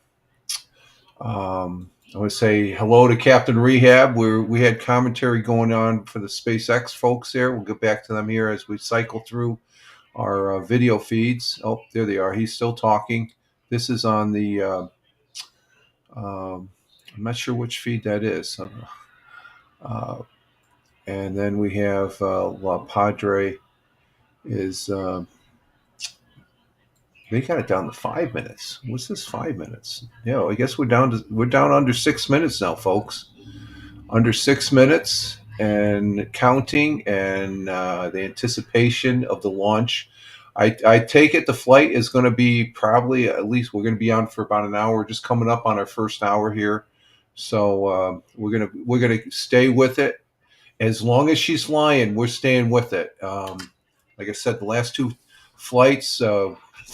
want to say hello to Captain Rehab. We had commentary going on for the SpaceX folks there. We'll get back to them here as we cycle through our video feeds. Oh, there they are. He's still talking. This is on the, I'm not sure which feed that is. And then we have La Padre is, they got it down to 5 minutes. What's this 5 minutes? Yeah, I guess we're down under 6 minutes now, folks. Under 6 minutes and counting, and the anticipation of the launch. I take it the flight is going to be probably, at least we're going to be on for about an hour. We're just coming up on our first hour here, so we're gonna stay with it as long as she's flying. We're staying with it. Like I said, the last two flights,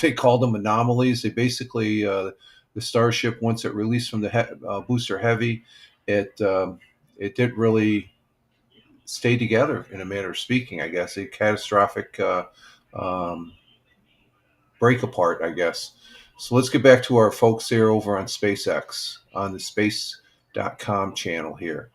they called them anomalies. They basically the Starship, once it released from the booster heavy, it didn't really stay together, in a manner of speaking. I guess a catastrophic break apart, I guess. So let's get back to our folks here over on SpaceX on the space.com channel here.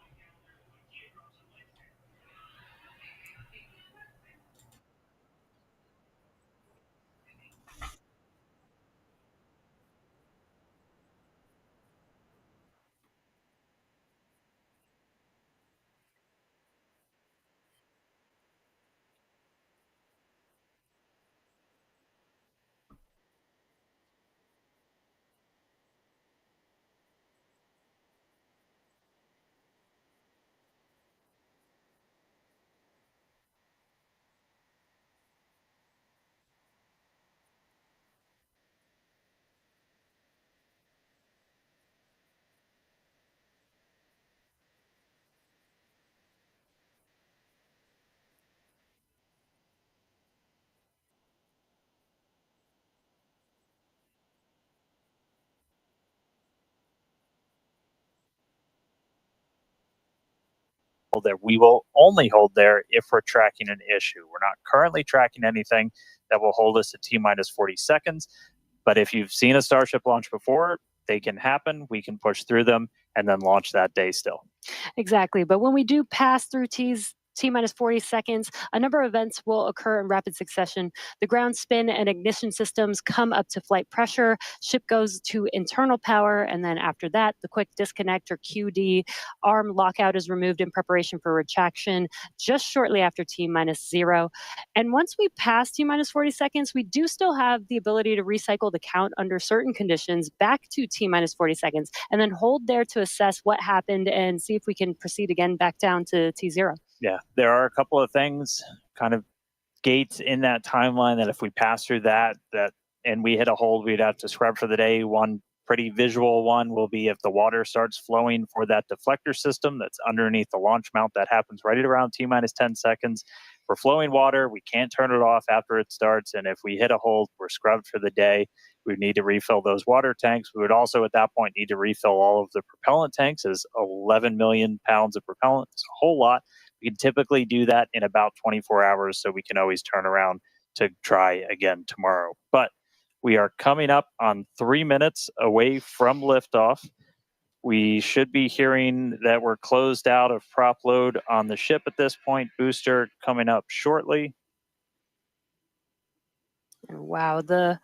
There, we will only hold there if we're tracking an issue. We're not currently tracking anything that will hold us at T-minus 40 seconds. But if you've seen a Starship launch before, they can happen. We can push through them and then launch that day still. Exactly. But when we do pass through T minus 40 seconds, a number of events will occur in rapid succession. The ground spin and ignition systems come up to flight pressure, ship goes to internal power, and then after that, the quick disconnect or QD, arm lockout is removed in preparation for retraction just shortly after T-minus 0. And once we pass T-minus 40 seconds, we do still have the ability to recycle the count under certain conditions back to T-minus 40 seconds, and then hold there to assess what happened and see if we can proceed again back down to T0. Yeah, there are a couple of things, kind of gates in that timeline that if we pass through that and we hit a hold, we'd have to scrub for the day. One pretty visual one will be if the water starts flowing for that deflector system that's underneath the launch mount. That happens right at around T-minus 10 seconds. For flowing water, we can't turn it off after it starts, and if we hit a hold, we're scrubbed for the day. We would need to refill those water tanks. We would also at that point need to refill all of the propellant tanks, as 11 million pounds of propellant is a whole lot. We can typically do that in about 24 hours, so we can always turn around to try again tomorrow. But we are coming up on 3 minutes away from liftoff. We should be hearing that we're closed out of prop load on the ship at this point. Booster coming up shortly. Wow, the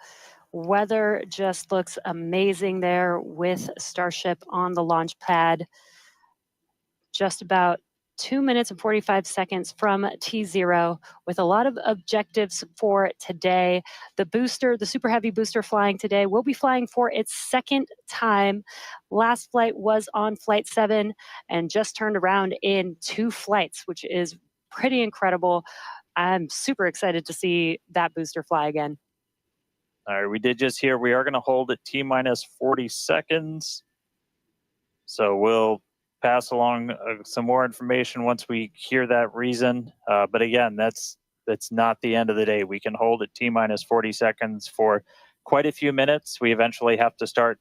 weather just looks amazing there with Starship on the launch pad. Just about 2 minutes and 45 seconds from T0 with a lot of objectives for today. The booster, the Super Heavy booster flying today, will be flying for its second time. Last flight was on Flight 7 and just turned around in 2 flights, which is pretty incredible. I'm super excited to see that booster fly again. All right, we did just hear we are going to hold at T-minus 40 seconds. So we'll pass along some more information once we hear that reason. But again, that's not the end of the day. We can hold at T-minus 40 seconds for quite a few minutes. We eventually have to start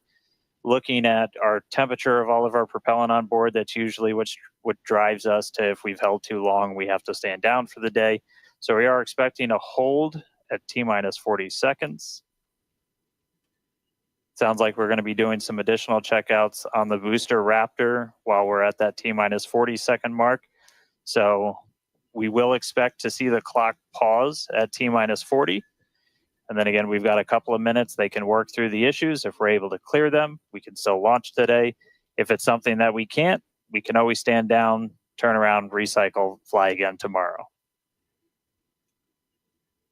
looking at our temperature of all of our propellant on board. That's usually what drives us to, if we've held too long, we have to stand down for the day. So we are expecting a hold at T-minus 40 seconds. Sounds like we're going to be doing some additional checkouts on the booster Raptor while we're at that T-minus 40 second mark. So we will expect to see the clock pause at T-minus 40. And then again, we've got a couple of minutes. They can work through the issues. If we're able to clear them, we can still launch today. If it's something that we can't, we can always stand down, turn around, recycle, fly again tomorrow.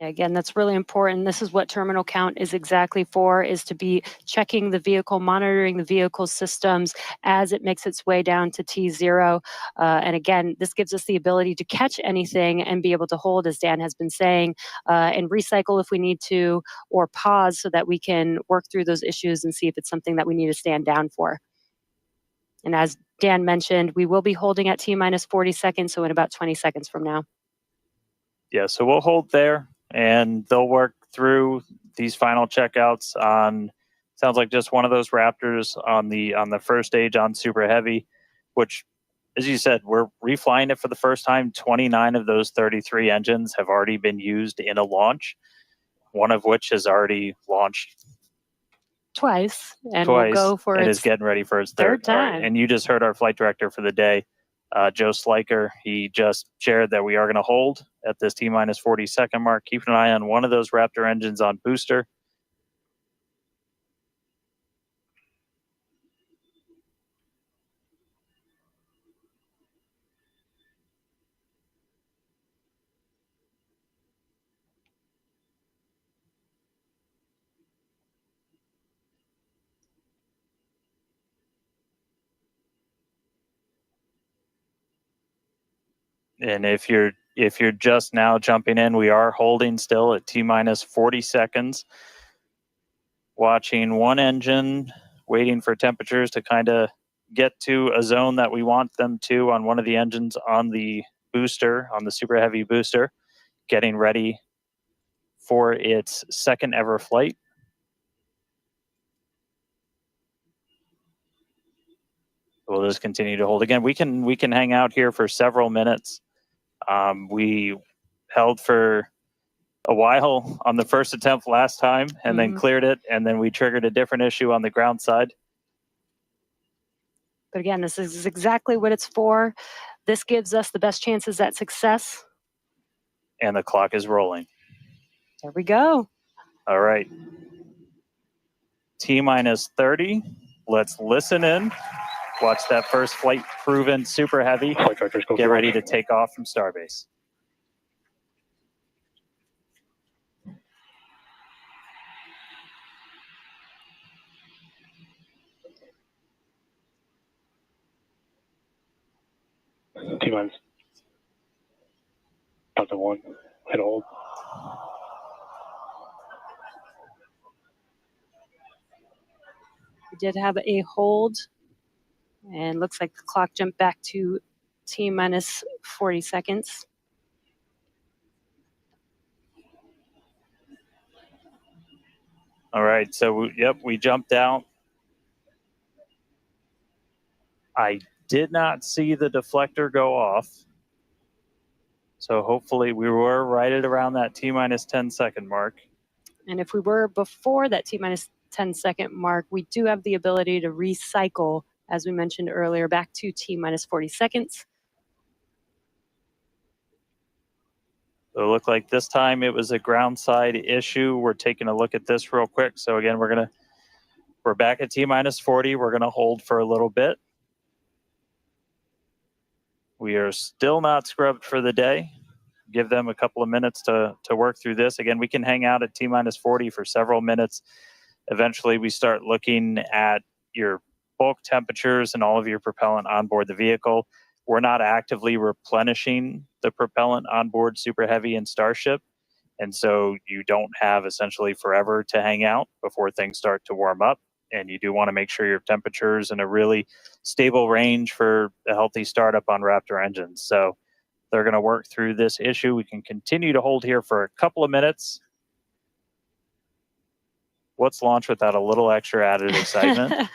Again, that's really important. This is what terminal count is exactly for, is to be checking the vehicle, monitoring the vehicle systems as it makes its way down to T0. And again, this gives us the ability to catch anything and be able to hold, as Dan has been saying, and recycle if we need to, or pause so that we can work through those issues and see if it's something that we need to stand down for. And as Dan mentioned, we will be holding at T-minus 40 seconds, so in about 20 seconds from now. Yeah, so we'll hold there. And they'll work through these final checkouts on, sounds like just one of those Raptors on the first stage on Super Heavy, which, as you said, we're reflying it for the first time. 29 of those 33 engines have already been used in a launch, one of which has already launched twice, and will go for and its is getting ready for its third time. Right. And you just heard our flight director for the day, Joe Sliker. He just shared that we are going to hold at this T-minus 40 second mark. Keep an eye on one of those Raptor engines on booster. And if you're just now jumping in, we are holding still at T-minus 40 seconds. Watching one engine, waiting for temperatures to kind of get to a zone that we want them to on one of the engines on the booster, on the Super Heavy booster, getting ready for its second ever flight. We'll just continue to hold. Again, we can hang out here for several minutes. We held for a while on the first attempt last time and then cleared it, and then we triggered a different issue on the ground side. But again, this is exactly what it's for. This gives us the best chances at success. And the clock is rolling. There we go. All right. T-minus 30. Let's listen in. Watch that first flight proven super heavy. Get ready to take off from Starbase. T-minus. Count to 1. Hit hold. We did have a hold, and looks like the clock jumped back to T-minus 40 seconds. All right, so we jumped out. I did not see the deflector go off. So hopefully we were right at around that T-minus 10 second mark. And if we were before that T-minus 10 second mark, we do have the ability to recycle, as we mentioned earlier, back to T-minus 40 seconds. So it looked like this time it was a ground side issue. We're taking a look at this real quick. So again, we're back at T-minus 40. We're gonna hold for a little bit. We are still not scrubbed for the day. Give them a couple of minutes to work through this. Again, we can hang out at T-minus 40 for several minutes. Eventually, we start looking at your bulk temperatures and all of your propellant on board the vehicle. We're not actively replenishing the propellant on board Super Heavy and Starship. And so you don't have essentially forever to hang out before things start to warm up. And you do want to make sure your temperature's in a really stable range for a healthy startup on Raptor engines. So they're going to work through this issue. We can continue to hold here for a couple of minutes. What's launch without a little extra added excitement?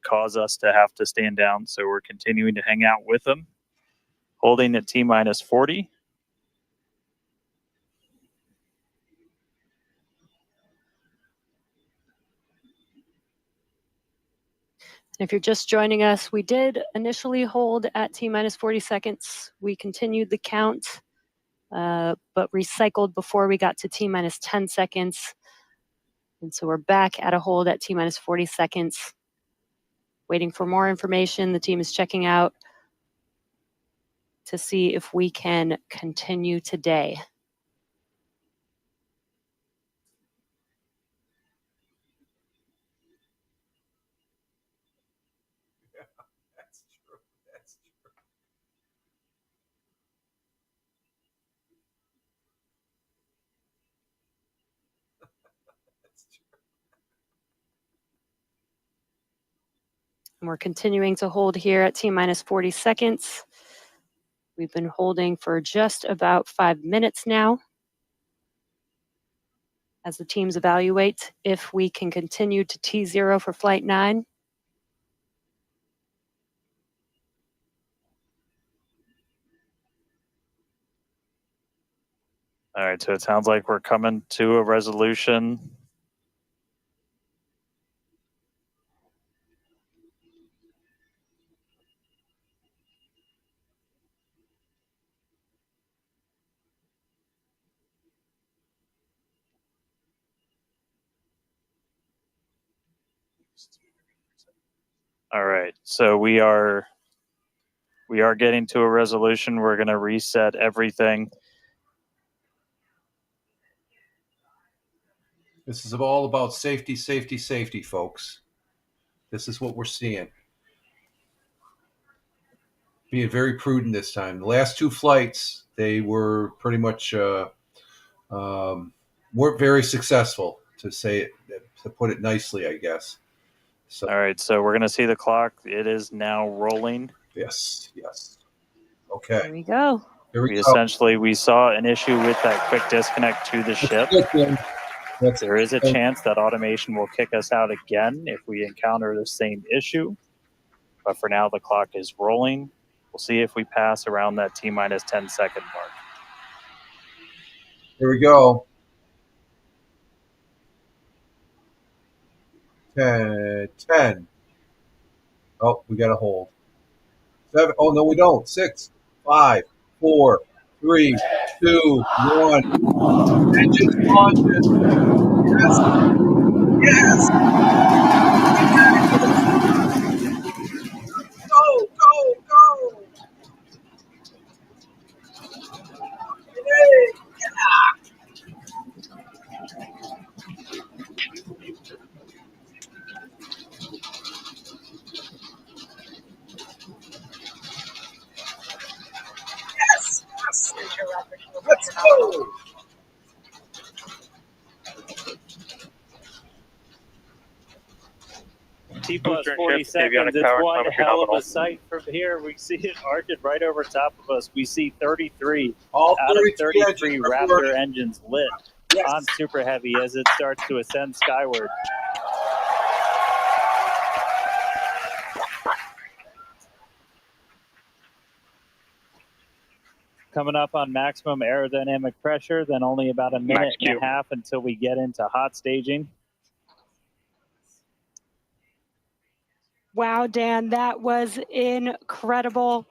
Cause us to have to stand down. So we're continuing to hang out with them, holding at T-minus 40. If you're just joining us, we did initially hold at T-minus 40 seconds. We continued the count, but recycled before we got to T-minus 10 seconds. And so we're back at a hold at T-minus 40 seconds. Waiting for more information. The team is checking out to see if we can continue today. That's true. That's true. That's true. And we're continuing to hold here at T-minus 40 seconds. We've been holding for just about 5 minutes now as the teams evaluate if we can continue to T0 for Flight 9. All right, so it sounds like we're coming to a resolution. All right, so we are getting to a resolution. We're going to reset everything. This is all about safety, safety, safety, folks. This is what we're seeing. being very prudent this time. The last two flights, they were pretty much weren't very successful, to put it nicely, I guess. So, All right, so we're going to see the clock. It is now rolling. yes. Okay. Here we go. Here We saw an issue with that quick disconnect to the ship. There is a chance that automation will kick us out again if we encounter the same issue. But for now, the clock is rolling. We'll see if we pass around that T-minus 10-second mark. Here we go. 10. Oh, we got to hold. 7. Oh, no, we don't. 6, 5, 4, 3, 2, 1. Engines launches. Yes. Go. Yay. Yes. Let's go. T plus Booster and 40 ship, seconds. avionic It's power, one telemetry hell of nominal. a sight from here. We see it arcing right over top of us. We see 33 All out of 33 33 engines are Raptor working. engines lit Yes. on Super Heavy as it starts to ascend skyward. Coming up on maximum aerodynamic pressure, then only about a minute and a half until we get into hot staging. Wow, Dan, that was incredible.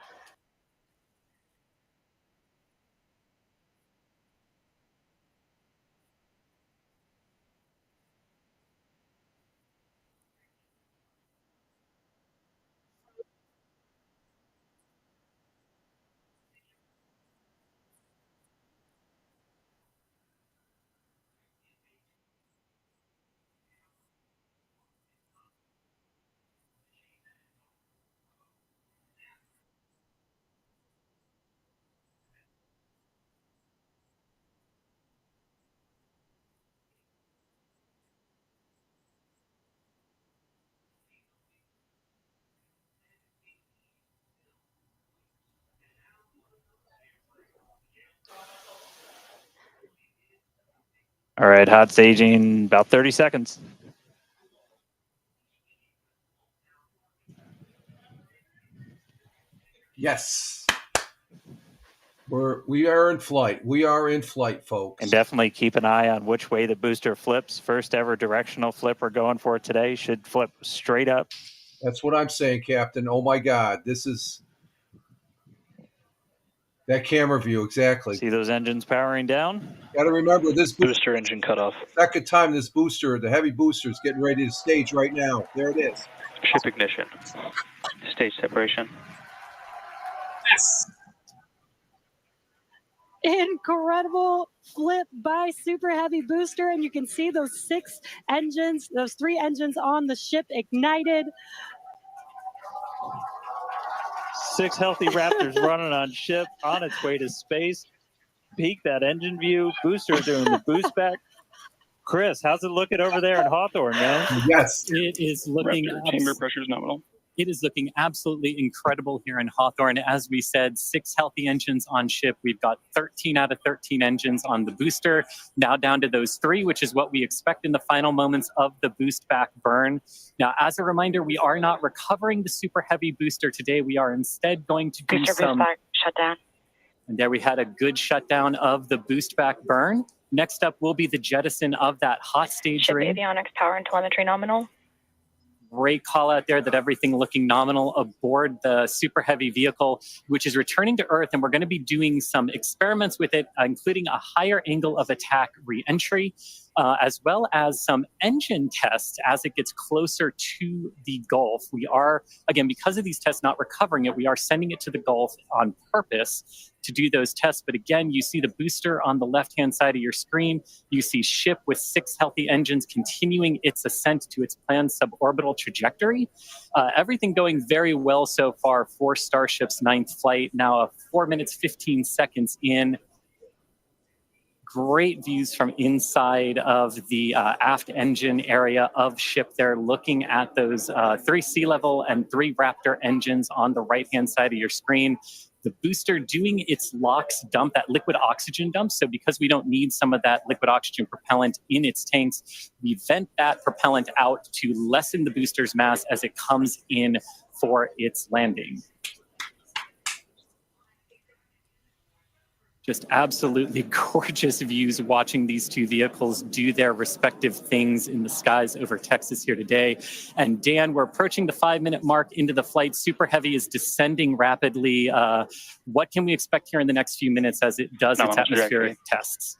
All right, hot staging, about 30 seconds. Yes. We are in flight. We are in flight, folks. And definitely keep an eye on which way the booster flips. First ever directional flip we're going for today should flip straight up. That's what I'm saying, Captain. Oh my God, this is that camera view exactly. See those engines powering down? Got to remember this Booster engine cutoff. second time this booster, the heavy booster, is getting ready to stage right now. There it is. Ship ignition. Stage separation. Yes. Incredible flip by Super Heavy Booster, and you can see those 3 engines on the ship ignited. 6 healthy Raptors running on ship on its way to space. Peek that engine view. Booster doing the boost back. Chris, how's it looking over there in Hawthorne, man? Yes. It is looking Raptor chamber pressure is nominal. It is looking absolutely incredible here in Hawthorne. As we said, 6 healthy engines on ship. We've got 13 out of 13 engines on the booster. Now down to those 3, which is what we expect in the final moments of the boost back burn. Now, as a reminder, we are not recovering the Super Heavy booster today. We are instead going to do some shutdown. And there we had a good shutdown of the boost back burn. Next up will be the jettison of that hot stage Ship ring. avionics power and telemetry nominal. Great call out there that everything looking nominal aboard the Super Heavy vehicle, which is returning to Earth. And we're going to be doing some experiments with it, including a higher angle of attack re-entry. as well as some engine tests as it gets closer to the Gulf. We are, again, because of these tests not recovering it, we are sending it to the Gulf on purpose to do those tests. But again, you see the booster on the left-hand side of your screen. You see ship with 6 healthy engines continuing its ascent to its planned suborbital trajectory. Everything going very well so far for Starship's 9th flight. Now 4 minutes, 15 seconds in. Great views from inside of the aft engine area of ship there, looking at those 3 sea level and 3 Raptor engines on the right-hand side of your screen. The booster doing its LOX dump, that liquid oxygen dump. So because we don't need some of that liquid oxygen propellant in its tanks, we vent that propellant out to lessen the booster's mass as it comes in for its landing. Just absolutely gorgeous views watching these 2 vehicles do their respective things in the skies over Texas here today. And Dan, we're approaching the 5-minute mark into the flight. Super Heavy is descending rapidly. What can we expect here in the next few minutes as it does its atmospheric tests?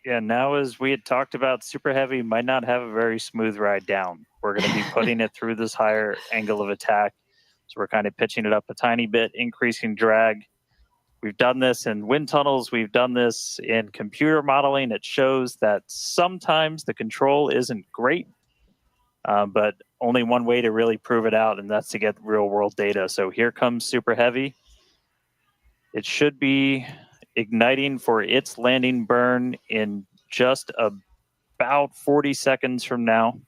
Yeah, now as we had talked about, Super Heavy might not have a very smooth ride down. We're going to be putting it through this higher angle of attack. So we're kind of pitching it up a tiny bit, increasing drag. We've done this in wind tunnels. We've done this in computer modeling. It shows that sometimes the control isn't great, but only one way to really prove it out, and that's to get real world data. So here comes Super Heavy. It should be igniting for its landing burn in just about 40 seconds from now.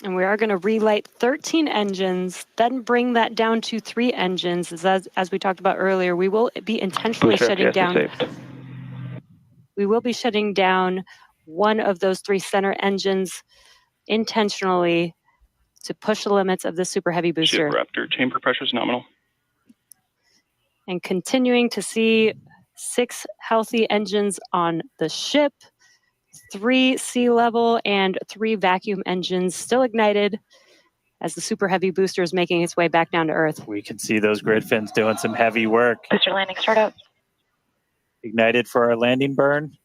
And we are going to relight 13 engines, then bring that down to 3 engines. As we talked about earlier, we will be intentionally shutting down. We will be shutting down one of those 3 center engines intentionally to push the limits of the Super Heavy booster. Ship Raptor, chamber pressure is nominal. And continuing to see 6 healthy engines on the ship. 3 sea level and 3 vacuum engines still ignited as the Super Heavy booster is making its way back down to Earth. We can see those grid fins doing some heavy work. Booster landing startup. Ignited for our landing burn.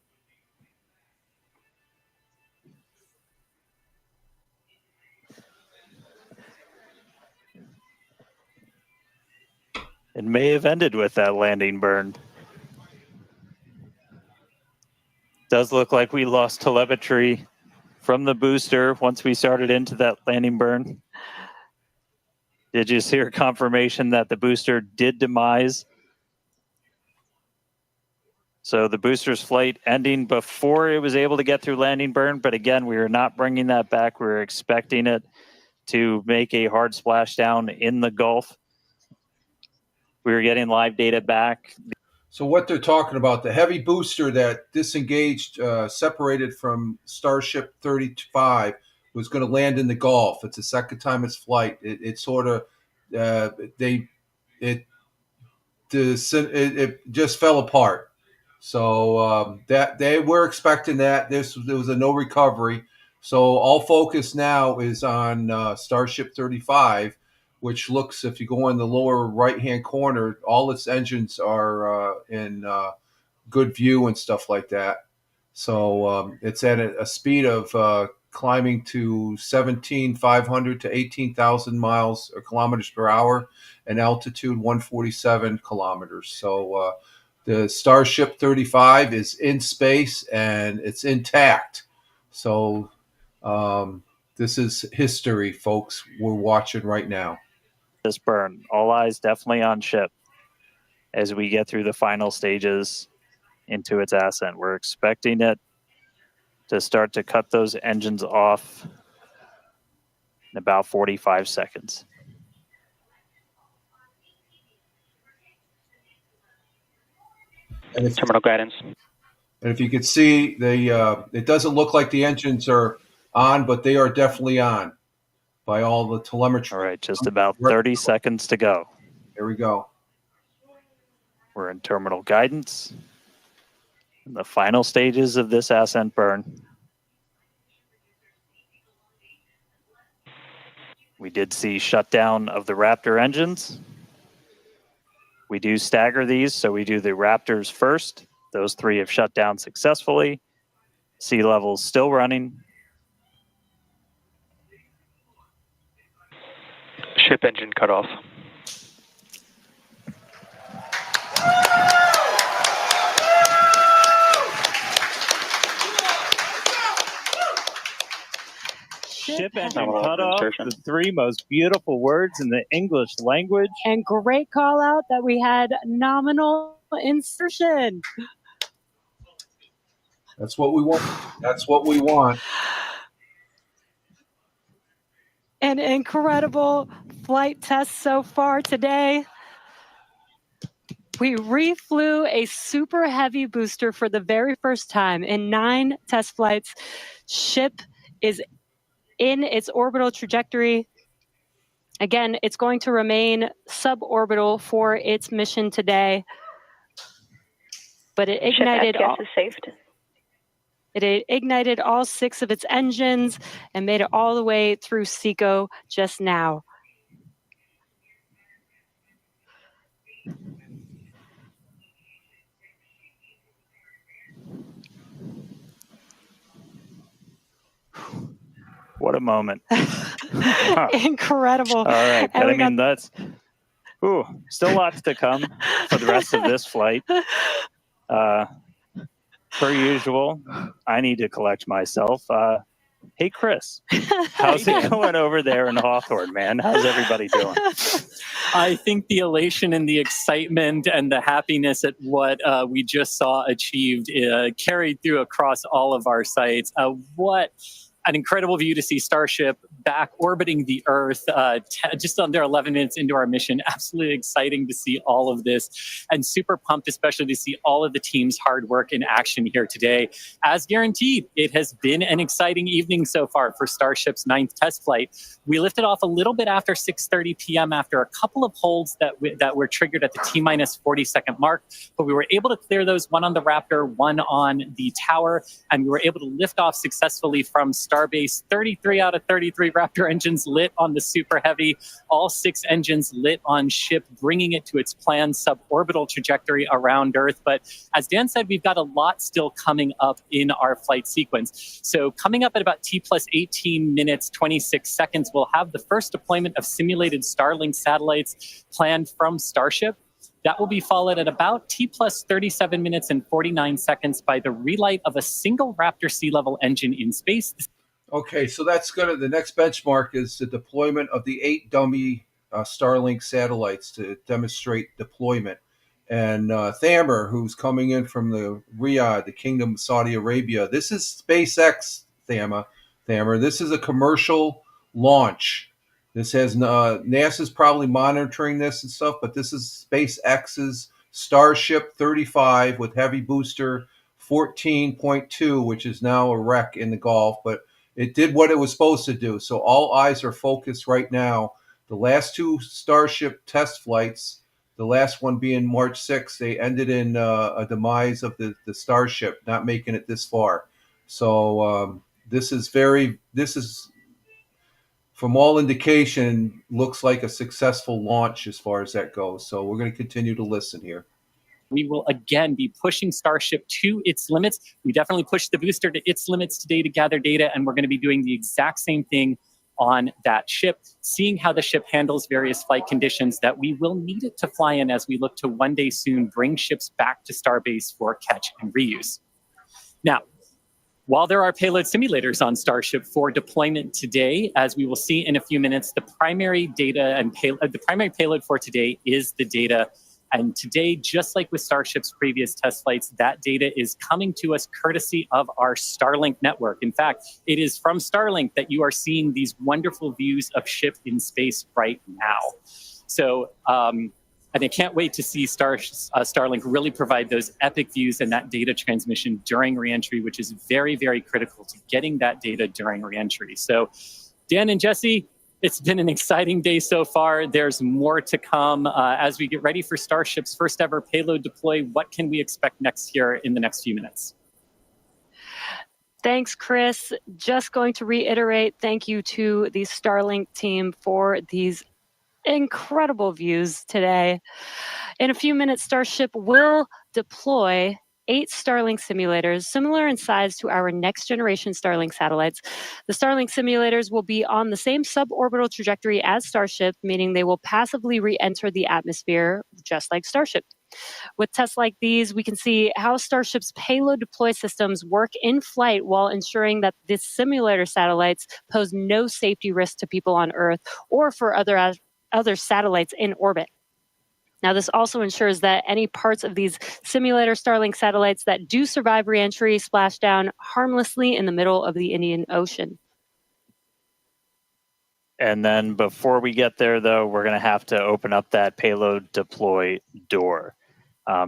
It may have ended with that landing burn. Does look like we lost telemetry from the booster once we started into that landing burn. Did you hear confirmation that the booster did demise? So the booster's flight ending before it was able to get through landing burn, but again, we are not bringing that back. We're expecting it to make a hard splashdown in the Gulf. We were getting live data back. So what they're talking about, the heavy booster that disengaged, separated from Starship 35, was going to land in the Gulf. It's the second time its flight. It sort of, it just fell apart. So that they were expecting that. There was a no recovery. So all focus now is on Starship 35, which looks, if you go in the lower right-hand corner, all its engines are in good view and stuff like that. So it's at a speed of climbing to 17,500 to 18,000 miles or kilometers per hour, and altitude 147 kilometers. So the Starship 35 is in space and it's intact. So this is history, folks. We're watching right now. This burn. All eyes definitely on ship as we get through the final stages into its ascent. We're expecting it to start to cut those engines off in about 45 seconds. And Terminal guidance. And if you could see, it doesn't look like the engines are on, but they are definitely on by all the telemetry. All right, just about 30 seconds to go. Here we go. We're in terminal guidance. In the final stages of this ascent burn. We did see shutdown of the Raptor engines. We do stagger these, so we do the Raptors first, Those 3 have shut down successfully. Sea levels still running. Ship engine cut off. Ship engine Nominal cut off, insertion. the 3 most beautiful words in the English language. And great call out that we had nominal insertion. That's what we want. That's what we want. An incredible flight test so far today. We reflew a super heavy booster for the very first time in 9 test flights. Ship is in its orbital trajectory. Again, it's going to remain suborbital for its mission today. But it ignited Ship FPS is saved. It ignited all 6 of its engines and made it all the way through SECO just now. What a moment. Incredible. All right. And But we I mean, that's still lots to come for the rest of this flight. Per usual, I need to collect myself. Hey, Chris, how's it going over there in Hawthorne, man? How's everybody doing? I think the elation and the excitement and the happiness at what we just saw achieved carried through across all of our sites. What an incredible view to see Starship back orbiting the Earth just under 11 minutes into our mission. Absolutely exciting to see all of this, and super pumped especially to see all of the team's hard work in action here today. As guaranteed, it has been an exciting evening so far for Starship's 9th test flight. We lifted off a little bit after 6:30 p.m. after a couple of holds that were triggered at the T-minus 40-second mark, but we were able to clear those, one on the Raptor, one on the tower, and we were able to lift off successfully from Starbase. 33 out of 33 Raptor engines lit on the Super Heavy, all 6 engines lit on Ship, bringing it to its planned suborbital trajectory around Earth. But as Dan said, we've got a lot still coming up in our flight sequence. So coming up at about T plus 18 minutes, 26 seconds, we'll have the first deployment of simulated Starlink satellites planned from Starship. That will be followed at about T plus 37 minutes and 49 seconds by the relight of a single Raptor sea level engine in space. Okay, so the next benchmark is the deployment of the 8 dummy Starlink satellites to demonstrate deployment. And Thamer, who's coming in from the Riyadh, the Kingdom of Saudi Arabia, this is SpaceX, Thamer. This is a commercial launch. This has NASA's probably monitoring this and stuff, but this is SpaceX's Starship 35 with heavy booster 14.2, which is now a wreck in the Gulf, but it did what it was supposed to do. So all eyes are focused right now. The last 2 Starship test flights, the last one being March 6th, they ended in a demise of the Starship, not making it this far. So this is from all indication, looks like a successful launch as far as that goes. So we're going to continue to listen here. We will again be pushing Starship to its limits. We definitely pushed the booster to its limits today to gather data, and we're going to be doing the exact same thing on that ship, seeing how the ship handles various flight conditions that we will need it to fly in as we look to one day soon bring ships back to Starbase for catch and reuse. Now, while there are payload simulators on Starship for deployment today, as we will see in a few minutes, the primary data and the primary payload for today is the data. And today, just like with Starship's previous test flights, that data is coming to us courtesy of our Starlink network. In fact, it is from Starlink that you are seeing these wonderful views of Ship in space right now. So, and I can't wait to see Starlink really provide those epic views and that data transmission during reentry, which is very, very critical to getting that data during reentry. So, Dan and Jesse, it's been an exciting day so far. There's more to come as we get ready for Starship's first ever payload deploy. What can we expect next here in the next few minutes? Thanks, Chris. Just going to reiterate, thank you to the Starlink team for these incredible views today. In a few minutes, Starship will deploy 8 Starlink simulators, similar in size to our next generation Starlink satellites. The Starlink simulators will be on the same suborbital trajectory as Starship, meaning they will passively re-enter the atmosphere, just like Starship. With tests like these, we can see how Starship's payload deploy systems work in flight while ensuring that the simulator satellites pose no safety risk to people on Earth or for other satellites in orbit. Now, this also ensures that any parts of these simulator Starlink satellites that do survive reentry splash down harmlessly in the middle of the Indian Ocean. And then before we get there, though, we're going to have to open up that payload deploy door.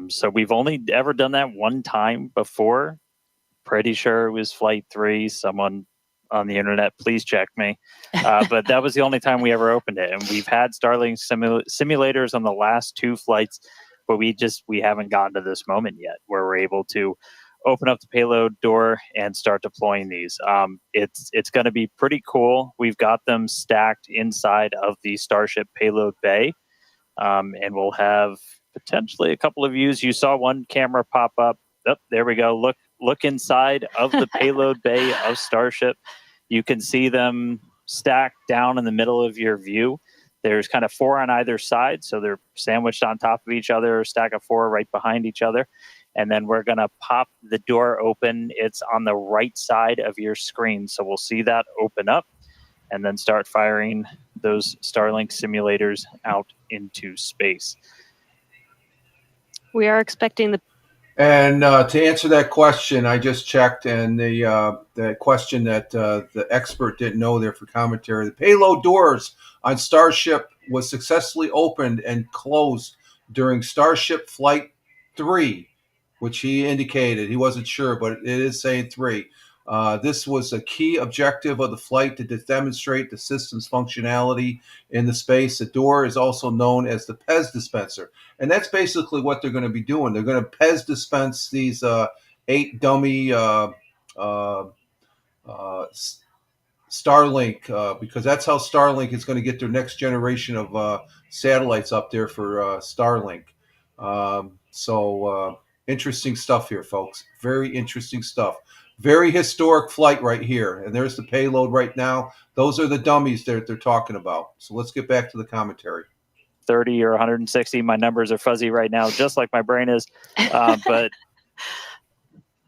So we've only ever done that one time before. Pretty sure it was Flight 3. Someone on the internet, please check me. But that was the only time we ever opened it. And we've had Starlink simulators on the last 2 flights, but we haven't gotten to this moment yet where we're able to open up the payload door and start deploying these. It's going to be pretty cool. We've got them stacked inside of the Starship payload bay, and we'll have potentially a couple of views. You saw one camera pop up. Oh, there we go. Look inside of the payload bay of Starship. You can see them stacked down in the middle of your view. There's kind of 4 on either side, so they're sandwiched on top of each other, a stack of 4 right behind each other. And then we're going to pop the door open. It's on the right side of your screen, so we'll see that open up and then start firing those Starlink simulators out into space. We are expecting the... And to answer that question, I just checked, and the question that the expert didn't know there for commentary, the payload doors on Starship was successfully opened and closed during Starship Flight 3, which he indicated. He wasn't sure, but it is saying 3. This was a key objective of the flight to demonstrate the system's functionality in the space. The door is also known as the PEZ dispenser. And that's basically what they're going to be doing. They're going to PEZ dispense these 8 dummy Starlink, because that's how Starlink is going to get their next generation of satellites up there for Starlink. So interesting stuff here, folks. Very interesting stuff. Very historic flight right here. And there's the payload right now. Those are the dummies that they're talking about. So let's get back to the commentary. 30 or 160. My numbers are fuzzy right now, just like my brain is. But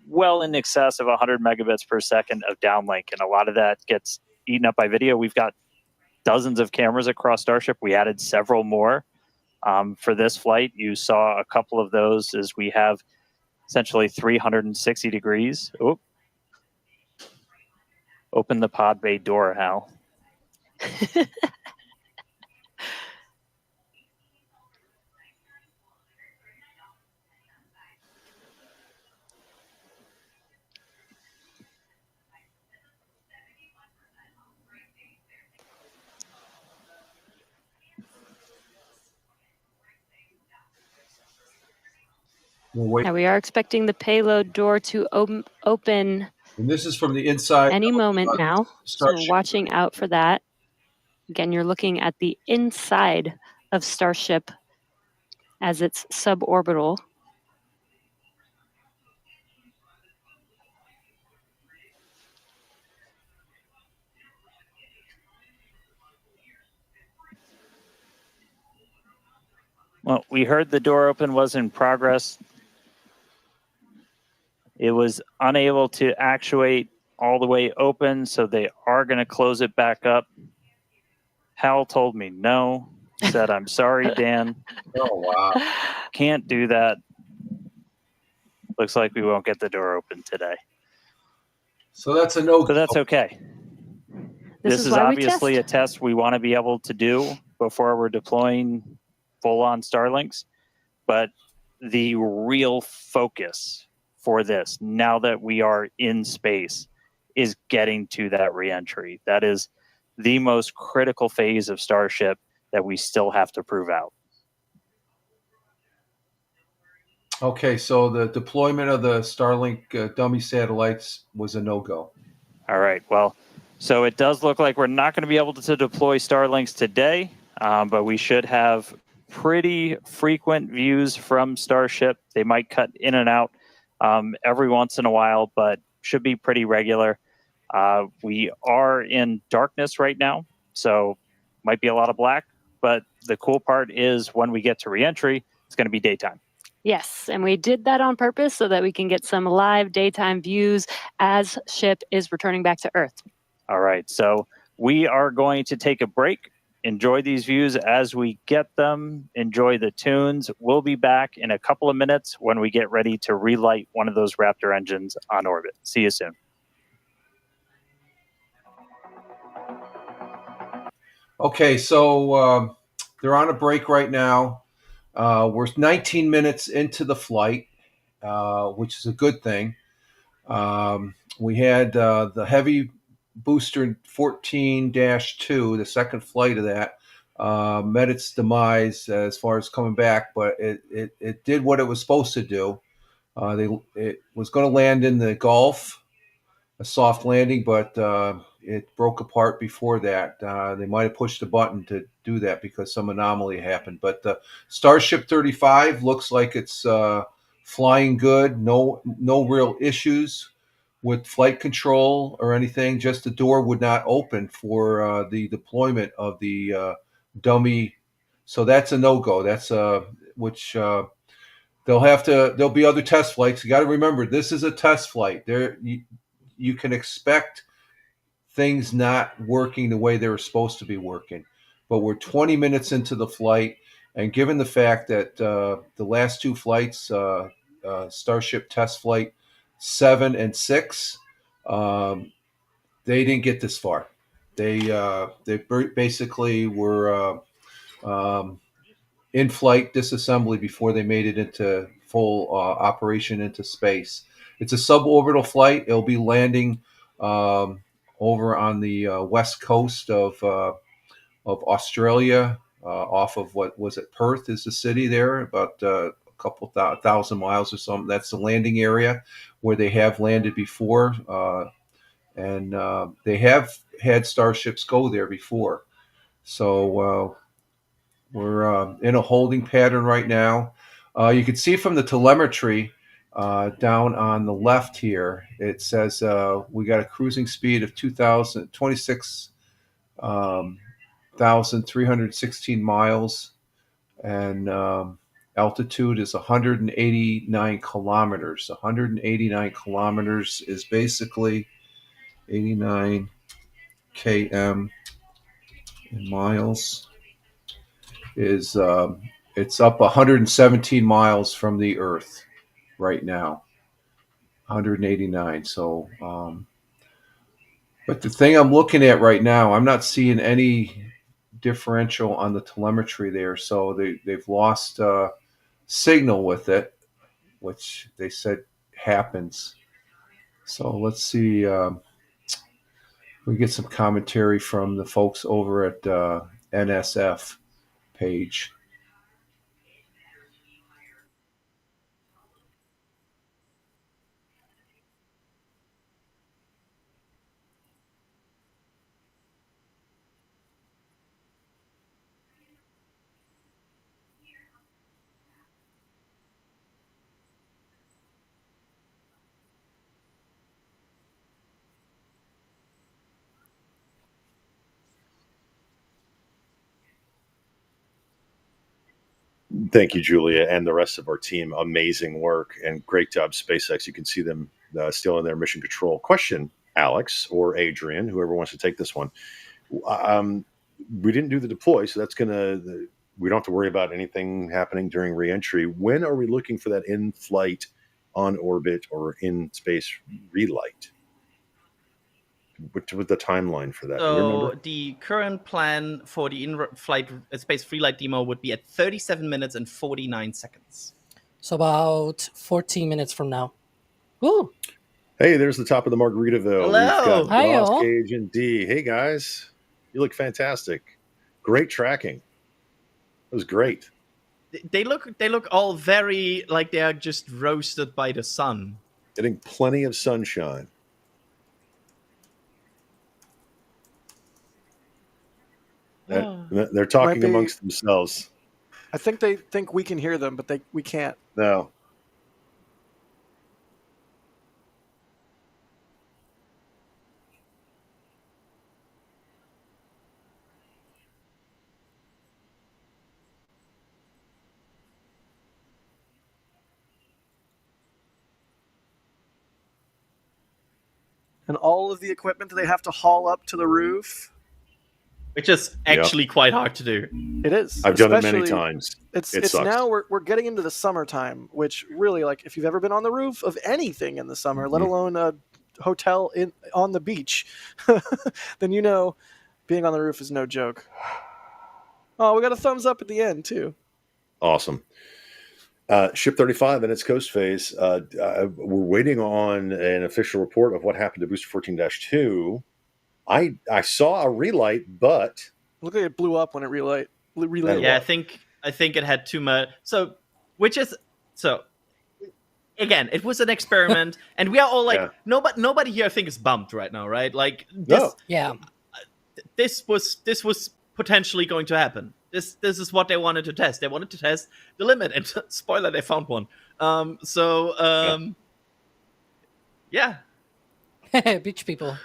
well in excess of 100 megabits per second of downlink. And a lot of that gets eaten up by video. We've got dozens of cameras across Starship. We added several more for this flight. You saw a couple of those as we have essentially 360 degrees. Oh, open the pod bay door, Hal. Now we are expecting the payload door to open. And this is from the inside. Any moment now. So we're Starship. watching out for that. Again, you're looking at the inside of Starship as it's suborbital. Well, we heard the door open was in progress. It was unable to actuate all the way open, so they are going to close it back up. Hal told me no. Said, I'm sorry, Dan. Oh, wow. Can't do that. Looks like we won't get the door open today. So that's a no. So that's okay. This is obviously a test we want to be able to do before we're deploying full-on Starlinks. But the real focus for this, now that we are in space, is getting to that reentry. That is the most critical phase of Starship that we still have to prove out. Okay, so the deployment of the Starlink dummy satellites was a no-go. All right, well, so it does look like we're not going to be able to deploy Starlinks today, but we should have pretty frequent views from Starship. They might cut in and out. every once in a while, but should be pretty regular. We are in darkness right now, so might be a lot of black, but the cool part is when we get to reentry, it's going to be daytime. Yes, and we did that on purpose so that we can get some live daytime views as ship is returning back to Earth. All right, so we are going to take a break. Enjoy these views as we get them. Enjoy the tunes. We'll be back in a couple of minutes when we get ready to relight one of those Raptor engines on orbit. See you soon. Okay, so they're on a break right now. We're 19 minutes into the flight, which is a good thing. We had the heavy booster 14-2, the second flight of that, met its demise as far as coming back, but it did what it was supposed to do. It was going to land in the Gulf, a soft landing, but it broke apart before that. They might have pushed the button to do that because some anomaly happened. But the Starship 35 looks like it's flying good. No real issues with flight control or anything. Just the door would not open for the deployment of the dummy. So that's a no-go. That's which there'll be other test flights. You got to remember, this is a test flight. You can expect things not working the way they were supposed to be working. But we're 20 minutes into the flight, and given the fact that the last two flights, Starship test flight 7 and 6, they didn't get this far. They basically were in flight disassembly before they made it into full operation into space. It's a suborbital flight. It'll be landing over on the west coast of Australia, off of what was it? Perth is the city there, about a couple thousand miles or something. That's the landing area where they have landed before, and they have had starships go there before. So we're in a holding pattern right now. You can see from the telemetry down on the left here, it says we got a cruising speed of 26,316 miles, and altitude is 189 kilometers. 189 kilometers is basically 89 km in miles. Is it's up 117 miles from the Earth right now, 189. So, but the thing I'm looking at right now, I'm not seeing any differential on the telemetry there. So they've lost signal with it, which they said happens. So let's see. We get some commentary from the folks over at NSF page. Thank you, Julia, and the rest of our team. Amazing work and great job, SpaceX. You can see them still in their mission control. Question, Alex or Adrian, whoever wants to take this one. We didn't do the deploy, so that's we don't have to worry about anything happening during reentry. When are we looking for that in-flight, on orbit, or in space relight? What the timeline for that? Do you remember? So the current plan for the in-flight space relight demo would be at 37 minutes and 49 seconds. So about 14 minutes from now. Woo! Hey, there's the top of the Margaritaville. Hello. We've got Hi, Ross, all. Gage, and D. Hey, guys. You look fantastic. Great tracking. It was great. They look all very like they are just roasted by the sun. Getting plenty of sunshine. They're talking amongst themselves. I think they think we can hear them, but we can't. No. and all of the equipment that they have to haul up to the roof. Which is actually quite hard to do. It is. I've done it many times. It's sucks. now we're getting into the summertime, which really, like, if you've ever been on the roof of anything in the summer, let alone a hotel on the beach, then you know being on the roof is no joke. Oh, we got a thumbs up at the end too. Awesome. Ship 35 in its coast phase. We're waiting on an official report of what happened to Booster 14-2. I saw a relight, but look like it blew up when it relayed. Yeah, I think it had too much. So again, it was an experiment, and we are all like, nobody here I think is bummed right now, right? Like this, this was potentially going to happen. This is what they wanted to test. They wanted to test the limit, and spoiler, they found one. Yeah. Beach people.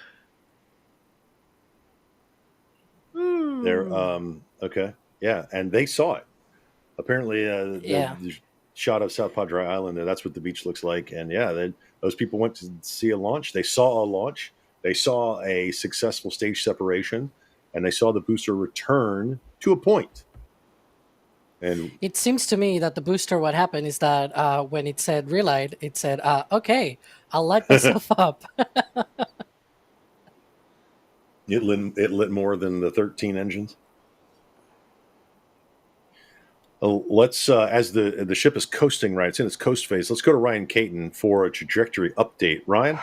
They're okay. Yeah, and they saw it. Apparently, the shot of South Padre Island there, that's what the beach looks like. And those people went to see a launch. They saw a launch. They saw a successful stage separation, and they saw the booster return to a point. And it seems to me that the booster, what happened is that when it said relight, it said, okay, I'll light myself up. It lit more than the 13 engines. Let's as the ship is coasting, right? It's in its coast phase. Let's go to Ryan Caton for a trajectory update. Ryan?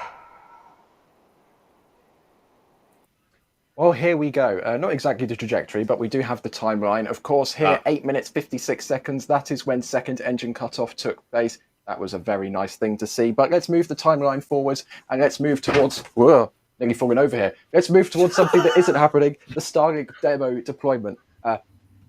Well, here we go. Not exactly the trajectory, but we do have the timeline. Of course, here, 8 minutes, 56 seconds. That is when second engine cutoff took place. That was a very nice thing to see. But let's move the timeline forwards, and let's move towards... Whoa, nearly falling over here. Let's move towards something that isn't happening, the Starlink demo deployment.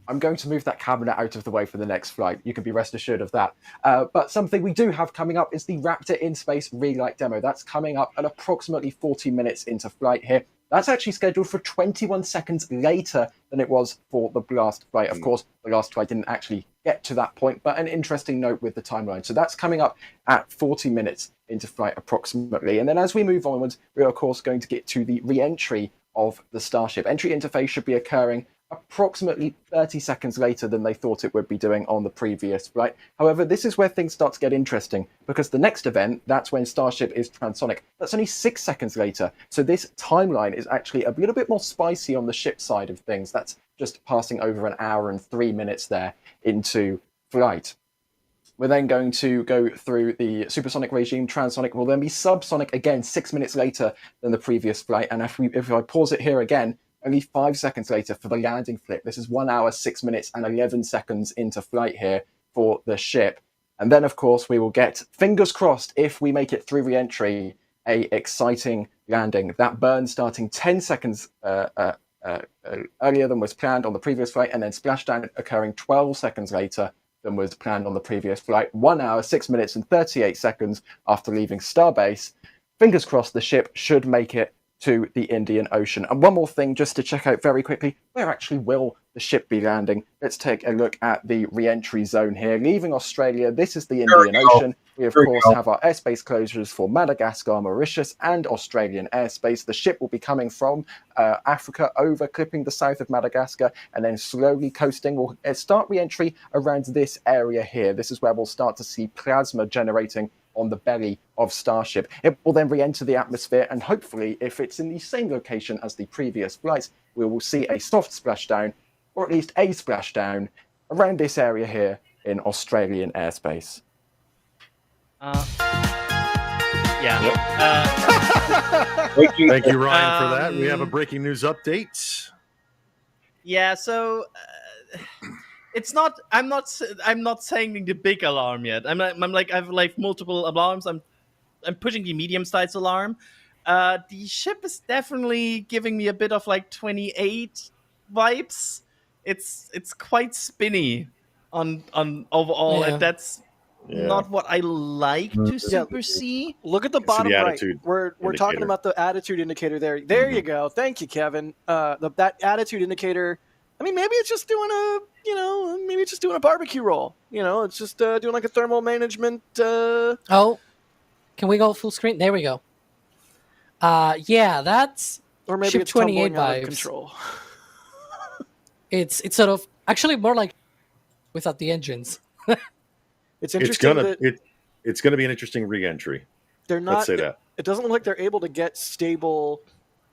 I'm going to move that cabinet out of the way for the next flight. You can be rest assured of that. But something we do have coming up is the Raptor in Space relight demo. That's coming up at approximately 40 minutes into flight here. That's actually scheduled for 21 seconds later than it was for the last flight. Of course, the last flight didn't actually get to that point, but an interesting note with the timeline. So that's coming up at 40 minutes into flight approximately. And then as we move onwards, we're of course going to get to the re-entry of the Starship. Entry interface should be occurring approximately 30 seconds later than they thought it would be doing on the previous flight. However, this is where things start to get interesting, because the next event, that's when Starship is transonic. That's only 6 seconds later. So this timeline is actually a little bit more spicy on the ship side of things. That's just passing over an hour and 3 minutes there into flight. We're then going to go through the supersonic regime. Transonic will then be subsonic again 6 minutes later than the previous flight. And if I pause it here again, only 5 seconds later for the landing flip. This is 1 hour, 6 minutes, and 11 seconds into flight here for the ship. And then, of course, we will get, fingers crossed, if we make it through re-entry, a exciting landing. That burn starting 10 seconds earlier than was planned on the previous flight, and then splashdown occurring 12 seconds later than was planned on the previous flight. 1 hour, 6 minutes, and 38 seconds after leaving Starbase. Fingers crossed the ship should make it to the Indian Ocean. And one more thing just to check out very quickly, where actually will the ship be landing? Let's take a look at the re-entry zone here. Leaving Australia, this is the Indian Ocean. We of course have our airspace closures for Madagascar, Mauritius and Australian airspace. The ship will be coming from Africa over, clipping the south of Madagascar and then slowly coasting. We'll start re-entry around this area here. This is where we'll start to see plasma generating on the belly of Starship. It will then re-enter the atmosphere, and hopefully, if it's in the same location as the previous flights, we will see a soft splashdown, or at least a splashdown, around this area here in Australian airspace. Thank you, Ryan, for that. We have a breaking news update. Yeah, so it's not. I'm not saying the big alarm yet. I'm like I've like multiple alarms. I'm pushing the medium size alarm. The ship is definitely giving me a bit of like 28 vibes. It's quite spinny on overall, and that's not what I like to super see. Look at the bottom right. We're talking about the attitude indicator there. There you go. Thank you, Kevin. That attitude indicator. I mean, maybe it's just doing a barbecue roll. It's just doing like a thermal management. Oh, can we go full screen? There we go. Yeah, that's Or maybe Ship it's 28 tumbling out of vibes. control. It's sort of actually more like without the engines. It's It's interesting gonna that it's gonna be an interesting re-entry. they're Let's not. say that. It doesn't look like they're able to get stable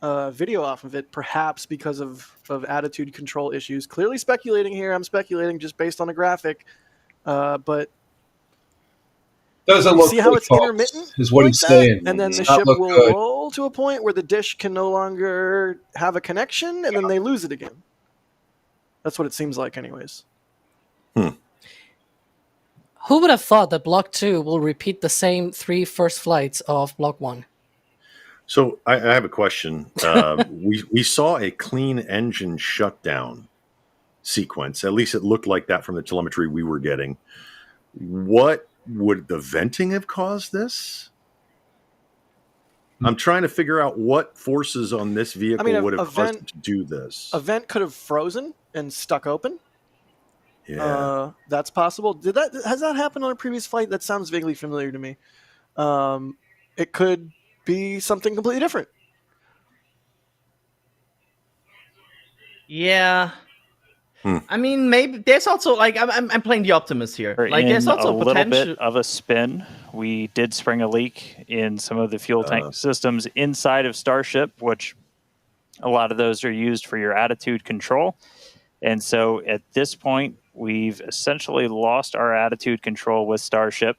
video off of it, perhaps because of attitude control issues. Clearly speculating here. I'm speculating just based on the graphic, but Doesn't you look see how good, it's folks, intermittent is what like he's that, saying. and then Does the not ship look will good. roll to a point where the dish can no longer have a connection, and then they lose it again. That's what it seems like, anyways. Who would have thought that Block 2 will repeat the same 3 first flights of Block 1? So I have a question. We saw a clean engine shutdown sequence. At least it looked like that from the telemetry we were getting. What would the venting have caused this? I'm trying to figure out what forces on this vehicle would have caused it to do this. A vent could have frozen and stuck open. Yeah, that's possible. Has that happened on a previous flight? That sounds vaguely familiar to me. It could be something completely different. Yeah. I mean, maybe there's also like I'm playing the optimist here. Like there's also a little potential. bit of a spin. We did spring a leak in some of the fuel tank systems inside of Starship, which a lot of those are used for your attitude control. And so at this point, we've essentially lost our attitude control with Starship.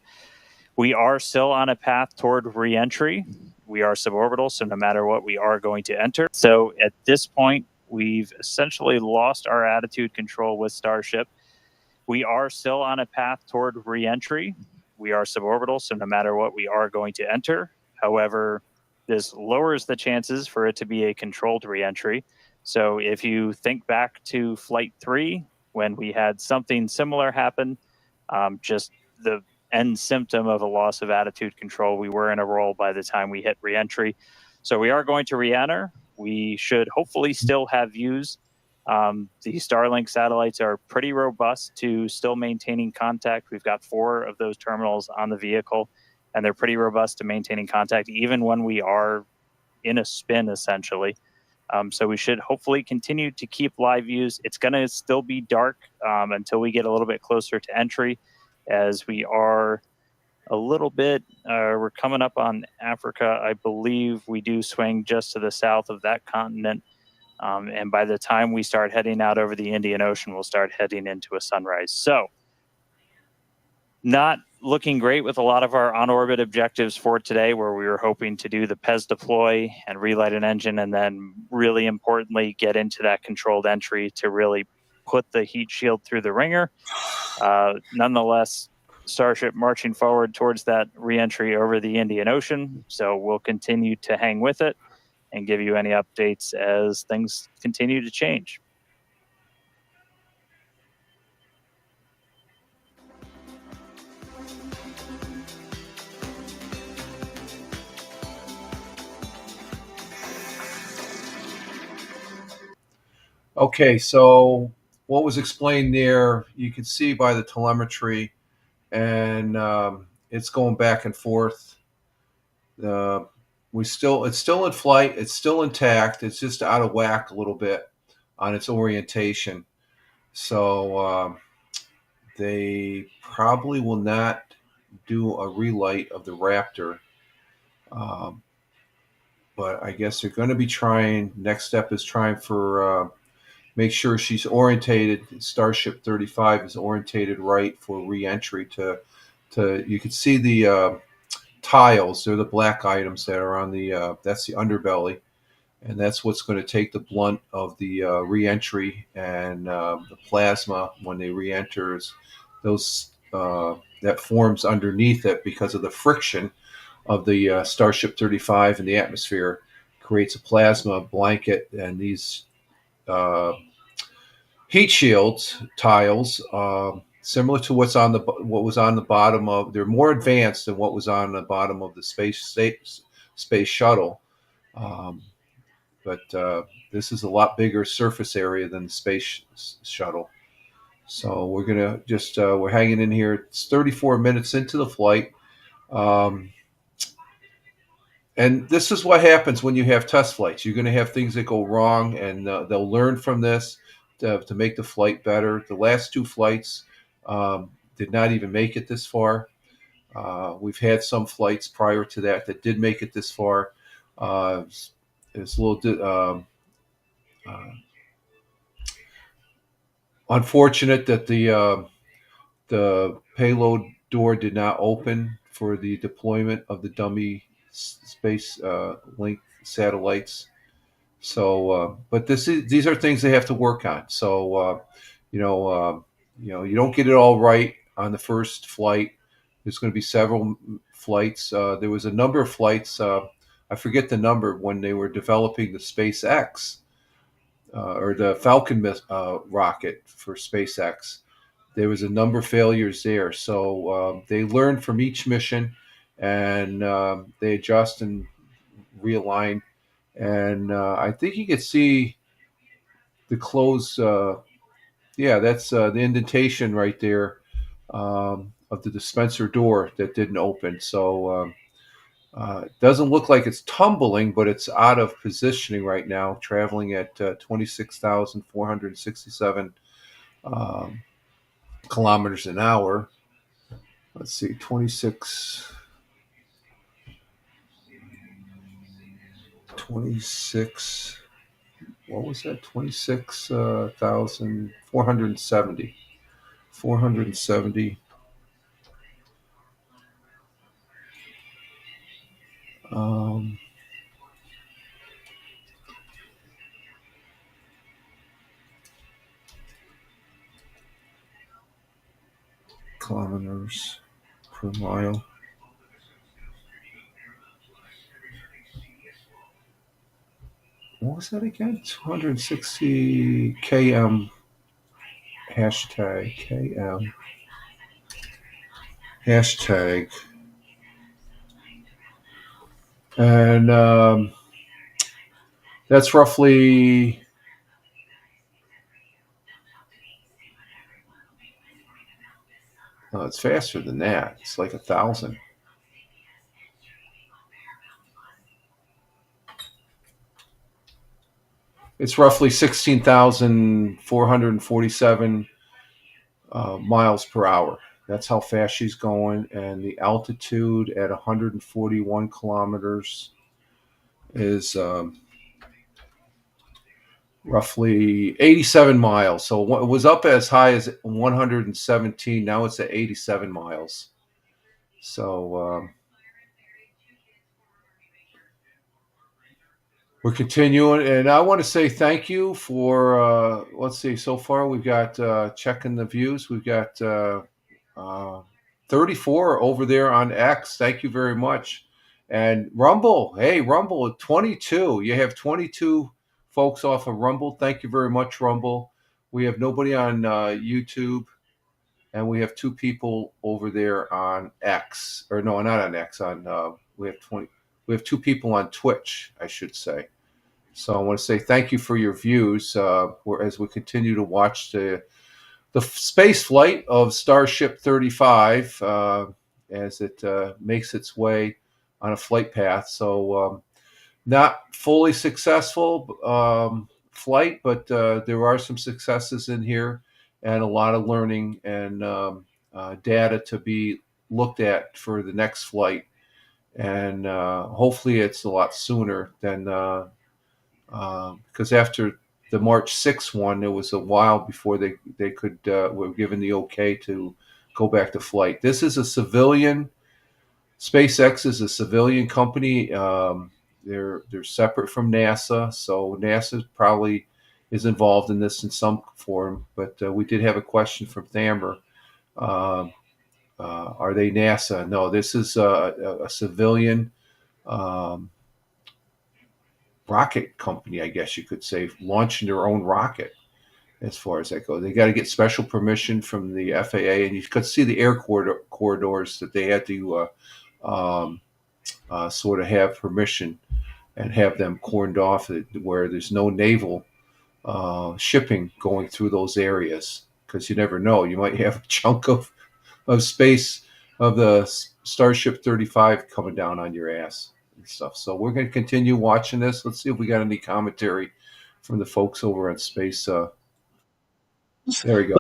We are still on a path toward re-entry. We are suborbital, so no matter what, we are going to enter. So at this point, we've essentially lost our attitude control with Starship. We are still on a path toward re-entry. We are suborbital, so no matter what, we are going to enter. However, this lowers the chances for it to be a controlled re-entry. So if you think back to Flight 3, when we had something similar happen, just the end symptom of a loss of attitude control, we were in a roll by the time we hit re-entry. So we are going to re-enter. We should hopefully still have views. The Starlink satellites are pretty robust to still maintaining contact. We've got 4 of those terminals on the vehicle, and they're pretty robust to maintaining contact, even when we are in a spin, essentially. So we should hopefully continue to keep live views. It's going to still be dark until we get a little bit closer to entry, as we are a little bit, we're coming up on Africa. I believe we do swing just to the south of that continent. And by the time we start heading out over the Indian Ocean, we'll start heading into a sunrise. So not looking great with a lot of our on-orbit objectives for today, where we were hoping to do the PES deploy and relight an engine, and then really importantly, get into that controlled entry to really put the heat shield through the ringer. Nonetheless, Starship marching forward towards that re-entry over the Indian Ocean. So we'll continue to hang with it and give you any updates as things continue to change. Okay, so what was explained there, you can see by the telemetry, and it's going back and forth. It's still in flight. It's still intact. It's just out of whack a little bit on its orientation. So they probably will not do a relight of the Raptor. But I guess they're going to be trying. Next step is trying for make sure she's orientated. Starship 35 is orientated right for re-entry. To you can see the tiles. They're the black items that are on the. That's the underbelly, and that's what's going to take the blunt of the re-entry and the plasma when they re-enters. Those that forms underneath it because of the friction of the Starship 35 in the atmosphere creates a plasma blanket, and these heat shields tiles, similar to what was on the bottom of. They're more advanced than what was on the bottom of the space shuttle, but this is a lot bigger surface area than the space shuttle. So we're gonna just we're hanging in here. It's 34 minutes into the flight. and this is what happens when you have test flights. You're going to have things that go wrong, and they'll learn from this to make the flight better. The last two flights did not even make it this far. We've had some flights prior to that did make it this far. It's a little unfortunate that the payload door did not open for the deployment of the dummy space link satellites. So, but these are things they have to work on. So, you don't get it all right on the first flight. There's going to be several flights. There was a number of flights. I forget the number when they were developing the SpaceX or the Falcon rocket for SpaceX. There was a number of failures there. So they learn from each mission, and they adjust and realign. And I think you can see the close. Yeah, that's the indentation right there of the dispenser door that didn't open. So it doesn't look like it's tumbling, but it's out of positioning right now, traveling at 26,467 kilometers an hour. Let's see, 26. What was that? 26,470. 470. Kilometers per mile. What was that again? 260 km. Hashtag km. Hashtag. And that's roughly it's faster than that. It's like 1,000. It's roughly 16,447 miles per hour. That's how fast she's going. And the altitude at 141 kilometers is roughly 87 miles. So it was up as high as 117. Now it's at 87 miles. So we're continuing, and I want to say thank you for, let's see, so far we've got, checking the views, we've got 34 over there on X. Thank you very much. And Rumble, hey, Rumble, 22. You have 22 folks off of Rumble. Thank you very much, Rumble. We have nobody on YouTube, and we have 2 people over there on X. Or no, not on X. We have 2 people on Twitch, I should say. So I want to say thank you for your views as we continue to watch the space flight of Starship 35 as it makes its way on a flight path. So not fully successful flight, but there are some successes in here and a lot of learning and data to be looked at for the next flight. And hopefully it's a lot sooner than because after the March 6th one, it was a while before they could were given the okay to go back to flight. This is a civilian. SpaceX is a civilian company. They're separate from NASA, so NASA probably is involved in this in some form. But we did have a question from Thammer. Are they NASA? No, this is a civilian rocket company, I guess you could say, launching their own rocket. As far as that goes, they got to get special permission from the FAA, and you could see the air corridors that they had to sort of have permission and have them cordoned off where there's no naval shipping going through those areas, because you never know, you might have a chunk of space of the Starship 35 coming down on your ass. and stuff. So we're going to continue watching this. Let's see if we got any commentary from the folks over at Space. There we go.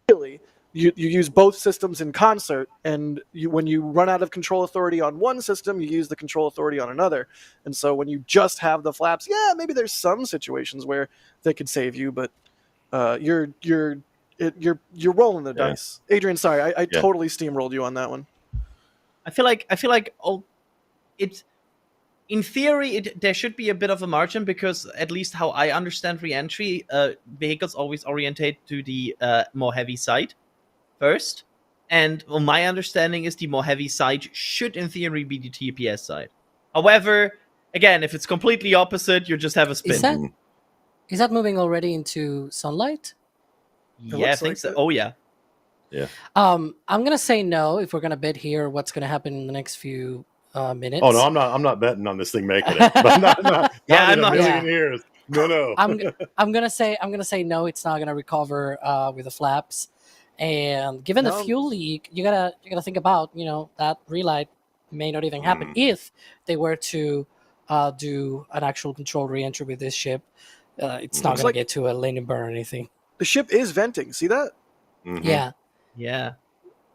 Really, you use both systems in concert, and when you run out of control authority on one system, you use the control authority on another. And so when you just have the flaps, yeah, maybe there's some situations where they could save you, but you're rolling the dice. Adrian, sorry, I totally steamrolled you on that one. I feel like it's in theory there should be a bit of a margin, because at least how I understand re-entry, vehicles always orientate to the more heavy side first, and my understanding is the more heavy side should in theory be the TPS side. However, again, if it's completely opposite, you just have a spin. Is that moving already into sunlight? Yeah, I think so. Oh yeah. Yeah. I'm gonna say no if we're gonna bet here what's gonna happen in the next few minutes. Oh no, I'm not betting on this thing making it. But not in a million years. No. I'm gonna say no. It's not gonna recover with the flaps, and given the fuel leak, you gotta think about that relight may not even happen if they were to do an actual controlled reentry with this ship. It's not gonna get to a landing burn or anything. The ship is venting. See that? Yeah. Yeah.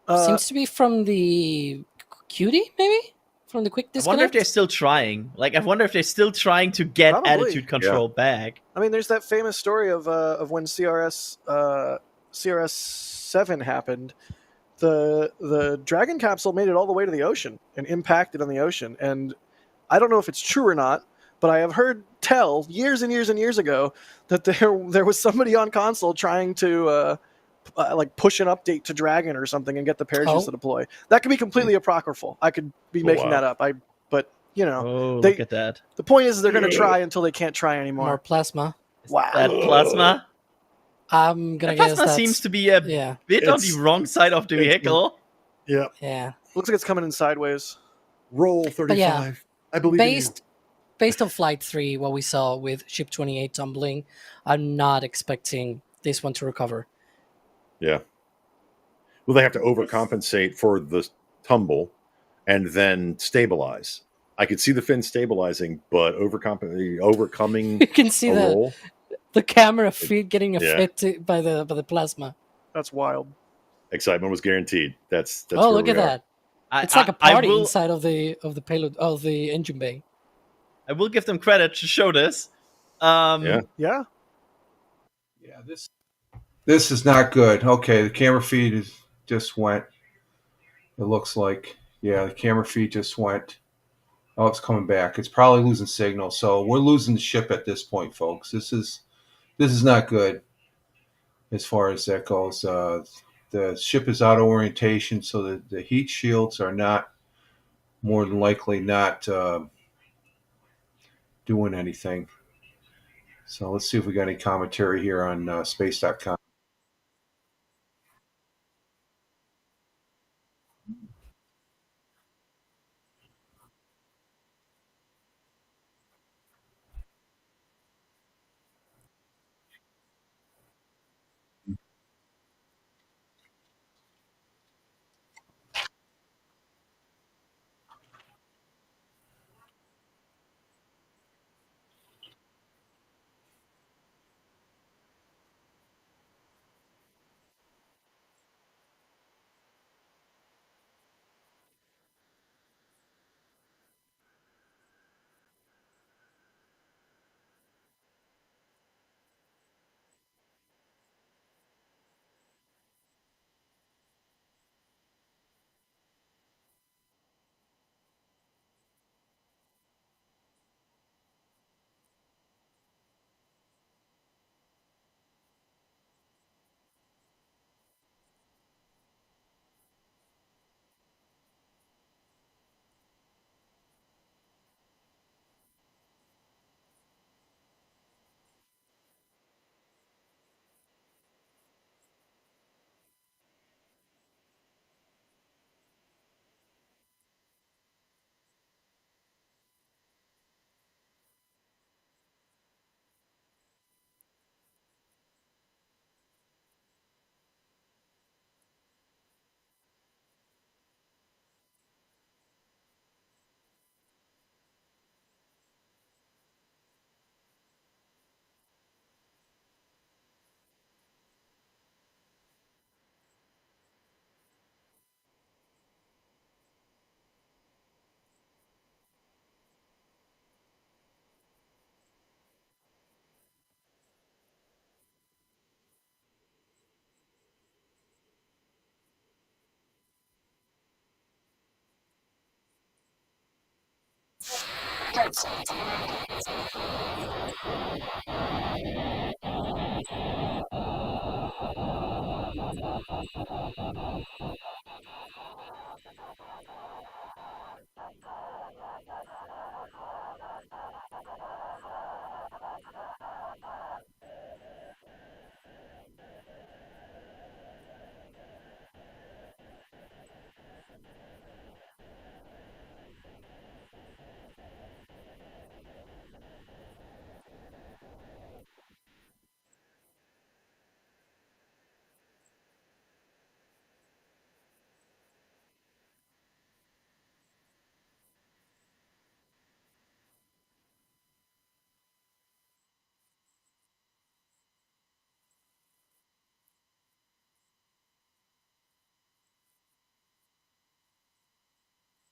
Seems to be from the QD, maybe? From the quick disconnect? I wonder if they're still trying. I wonder if they're still trying to get attitude control back. I mean, there's that famous story of when CRS 7 happened. The Dragon capsule made it all the way to the ocean and impacted on the ocean. And I don't know if it's true or not, but I have heard tell years and years and years ago that there was somebody on console trying to push an update to Dragon or something and get the parachutes to deploy. That could be completely apocryphal. I could be making that up. But look at that. The point is they're going to try until they can't try anymore. More plasma. Wow. That plasma? I'm gonna guess plasma seems to be a bit on the wrong side of the vehicle. Yeah. Yeah. Looks like it's coming in sideways. Roll 35. Yeah, I believe based on Flight 3, what we saw with Ship 28 tumbling, I'm not expecting this one to recover. Yeah. Well, they have to overcompensate for the tumble and then stabilize. I could see the fin stabilizing, but overcoming You can see roll. the camera feed getting affected by the plasma. That's wild. Excitement was guaranteed. That's look at that. It's like a party inside of the payload of the engine bay. I will give them credit to show this. Yeah. This is not good. Okay, the camera feed just went. It looks like, the camera feed just went. Oh, it's coming back. It's probably losing signal. So we're losing the ship at this point, folks. This is not good as far as that goes. The ship is out of orientation, so the heat shields are more than likely not doing anything. So let's see if we got any commentary here on space.com.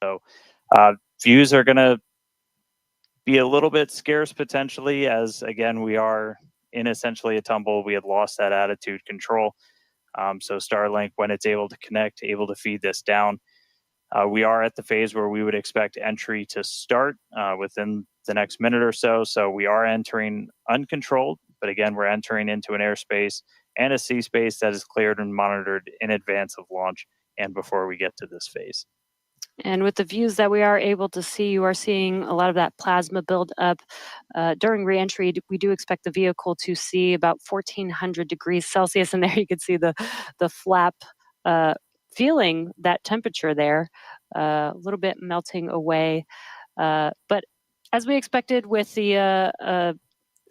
So views are going to be a little bit scarce potentially, as again, we are in essentially a tumble. We had lost that attitude control. So Starlink, when it's able to connect, able to feed this down, we are at the phase where we would expect entry to start within the next minute or so. So we are entering uncontrolled, but again, we're entering into an airspace and a sea space that is cleared and monitored in advance of launch and before we get to this phase. And with the views that we are able to see, you are seeing a lot of that plasma build up. During reentry, we do expect the vehicle to see about 1400 degrees Celsius. And there you can see the flap feeling that temperature there, a little bit melting away. But as we expected with the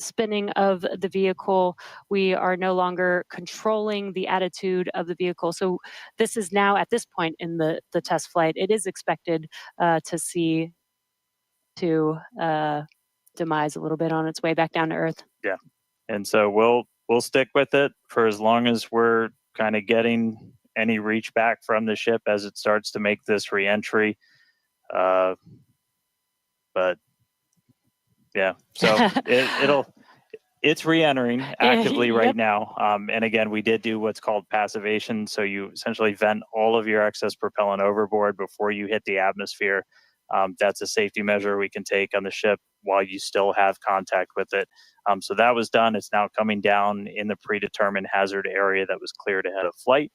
spinning of the vehicle, we are no longer controlling the attitude of the vehicle. So this is now at this point in the test flight, it is expected to see to demise a little bit on its way back down to Earth. Yeah, and so we'll stick with it for as long as we're kind of getting any reach back from the ship as it starts to make this reentry. But yeah, so it's re-entering actively right now. And again, we did do what's called passivation. So you essentially vent all of your excess propellant overboard before you hit the atmosphere. That's a safety measure we can take on the ship while you still have contact with it. So that was done. It's now coming down in the predetermined hazard area that was cleared ahead of flight.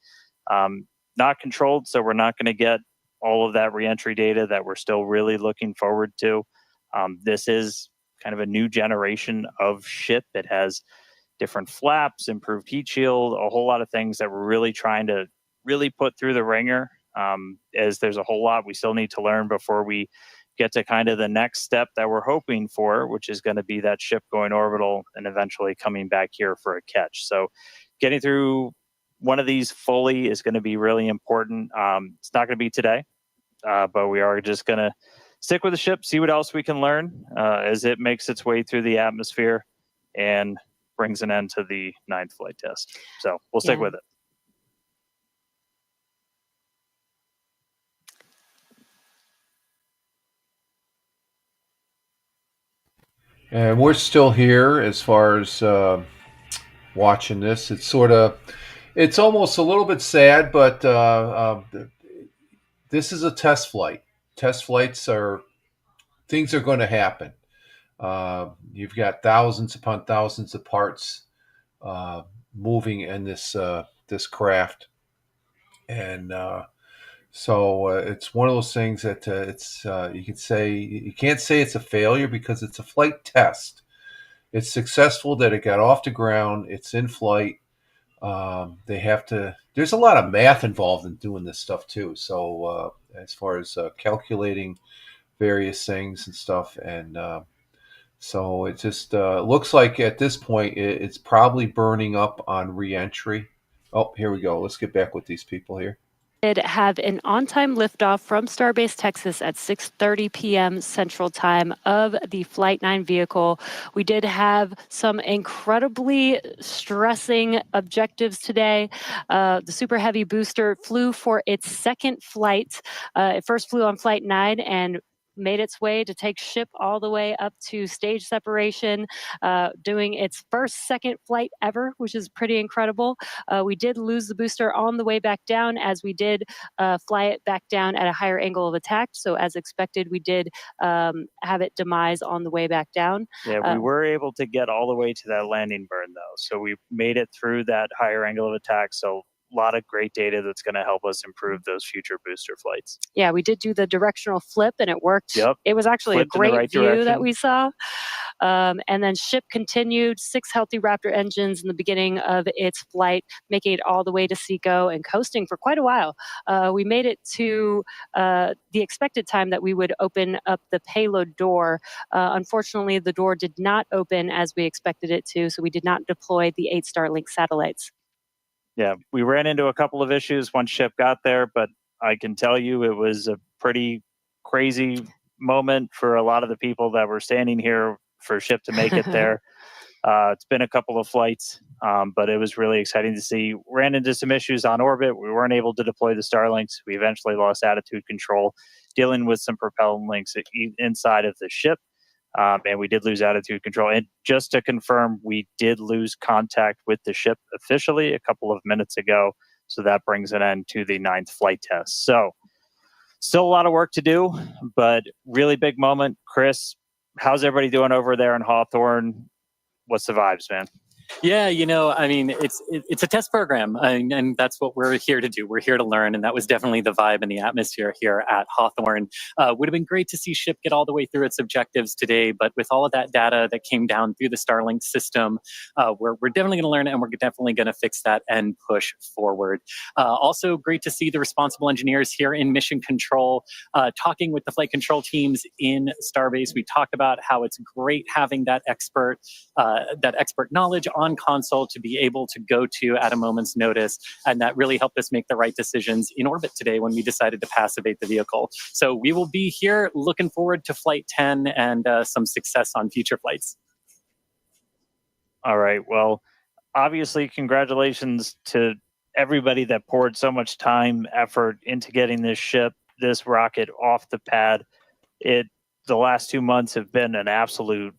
Not controlled, so we're not going to get all of that reentry data that we're still really looking forward to. This is kind of a new generation of ship. It has different flaps, improved heat shield, a whole lot of things that we're really trying to really put through the ringer. As there's a whole lot we still need to learn before we get to kind of the next step that we're hoping for, which is going to be that ship going orbital and eventually coming back here for a catch. So getting through one of these fully is going to be really important. It's not going to be today, but we are just going to stick with the ship, see what else we can learn as it makes its way through the atmosphere and brings an end to the 9th flight test. So we'll stick with it. And we're still here as far as watching this. It's almost a little bit sad, but this is a test flight. Test flights things are going to happen. You've got thousands upon thousands of parts moving in this craft, and so it's one of those things that you can't say it's a failure because it's a flight test. It's successful that it got off the ground. It's in flight. There's a lot of math involved in doing this stuff too. So as far as calculating various things and stuff, and so it just looks like at this point it's probably burning up on re-entry. Oh, here we go. Let's get back with these people here. Did have an on-time liftoff from Starbase Texas at 6:30 p.m. Central Time of the Flight 9 vehicle. We did have some incredibly stressing objectives today. The Super Heavy booster flew for its second flight. It first flew on Flight 9 and made its way to take ship all the way up to stage separation, doing its first second flight ever, which is pretty incredible. We did lose the booster on the way back down, as we did fly it back down at a higher angle of attack. So as expected, we did have it demise on the way back down. Yeah, we were able to get all the way to that landing burn, though. So we made it through that higher angle of attack. So a lot of great data that's going to help us improve those future booster flights. Yeah, we did do the directional flip, and it worked. Yep. It was actually Flipped a in the great right view direction. that we saw. And then ship continued 6 healthy Raptor engines in the beginning of its flight, making it all the way to SECO and coasting for quite a while. We made it to the expected time that we would open up the payload door. Unfortunately, the door did not open as we expected it to, so we did not deploy the 8 Starlink satellites. Yeah, we ran into a couple of issues once ship got there, but I can tell you it was a pretty crazy moment for a lot of the people that were standing here for ship to make it there. It's been a couple of flights, but it was really exciting to see. Ran into some issues on orbit. We weren't able to deploy the Starlinks. We eventually lost attitude control, dealing with some propellant links inside of the ship. And we did lose attitude control. And just to confirm, we did lose contact with the ship officially a couple of minutes ago. So that brings an end to the 9th flight test. So still a lot of work to do, but really big moment. Chris, how's everybody doing over there in Hawthorne? What's the vibes, man? Yeah, I mean, it's a test program, and that's what we're here to do. We're here to learn, and that was definitely the vibe and the atmosphere here at Hawthorne. Would have been great to see ship get all the way through its objectives today, but with all of that data that came down through the Starlink system, we're definitely going to learn, and we're definitely going to fix that and push forward. Also, great to see the responsible engineers here in mission control, talking with the flight control teams in Starbase. We talked about how it's great having that expert knowledge on console to be able to go to at a moment's notice, and that really helped us make the right decisions in orbit today when we decided to passivate the vehicle. So we will be here looking forward to Flight 10 and some success on future flights. All right. Well, obviously, congratulations to everybody that poured so much time, effort into getting this rocket off the pad. The last 2 months have been an absolute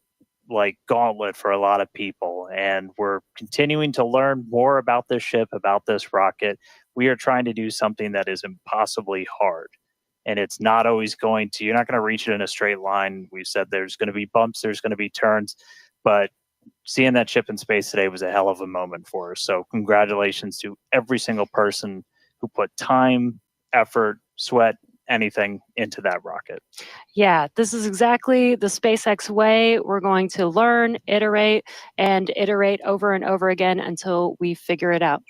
gauntlet for a lot of people, and we're continuing to learn more about this ship, about this rocket. We are trying to do something that is impossibly hard, and it's not always you're not going to reach it in a straight line. We've said there's going to be bumps, there's going to be turns, but seeing that ship in space today was a hell of a moment for us. So congratulations to every single person who put time, effort, sweat, anything into that rocket. Yeah, this is exactly the SpaceX way. We're going to learn, iterate, and iterate over and over again until we figure it out.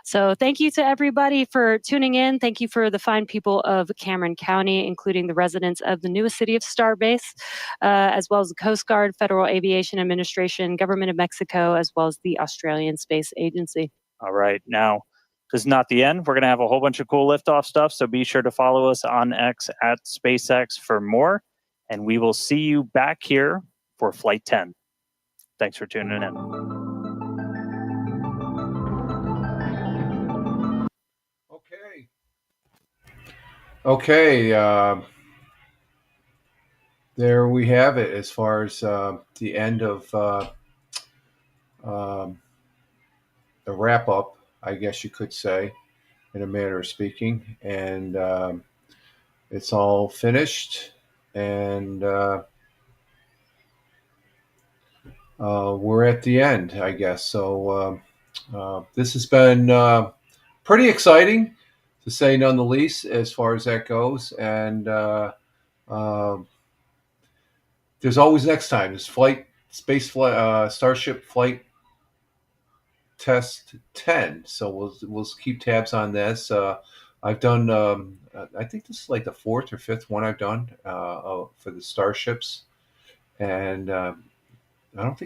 So thank you to everybody for tuning in. Thank you for the fine people of Cameron County, including the residents of the newest city of Starbase, as well as the Coast Guard, Federal Aviation Administration, Government of Mexico, as well as the Australian Space Agency. All right, now, this is not the end. We're going to have a whole bunch of cool liftoff stuff, so be sure to follow us on X at SpaceX for more, and we will see you back here for Flight 10. Thanks for tuning in. Okay. There we have it as far as the end of the wrap-up, I guess you could say, in a manner of speaking. And it's all finished, and we're at the end, I guess. So this has been pretty exciting, to say none the least, as far as that goes. And there's always next time. This Starship Flight Test 10. So we'll keep tabs on this. I've done, I think this is like the 4th or 5th one I've done for the Starships. And I don't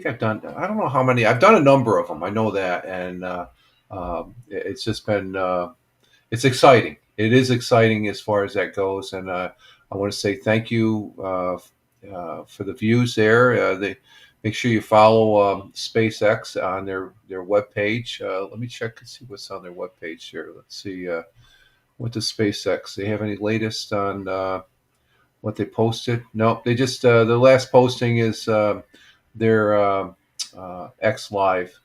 know how many. I've done a number of them. I know that. And it's just been, it's exciting. It is exciting as far as that goes. And I want to say thank you for the views there. Make sure you follow SpaceX on their webpage. Let me check and see what's on their webpage here. Let's see. What does SpaceX? They have any latest on what they posted. No, they just the last posting is their X Live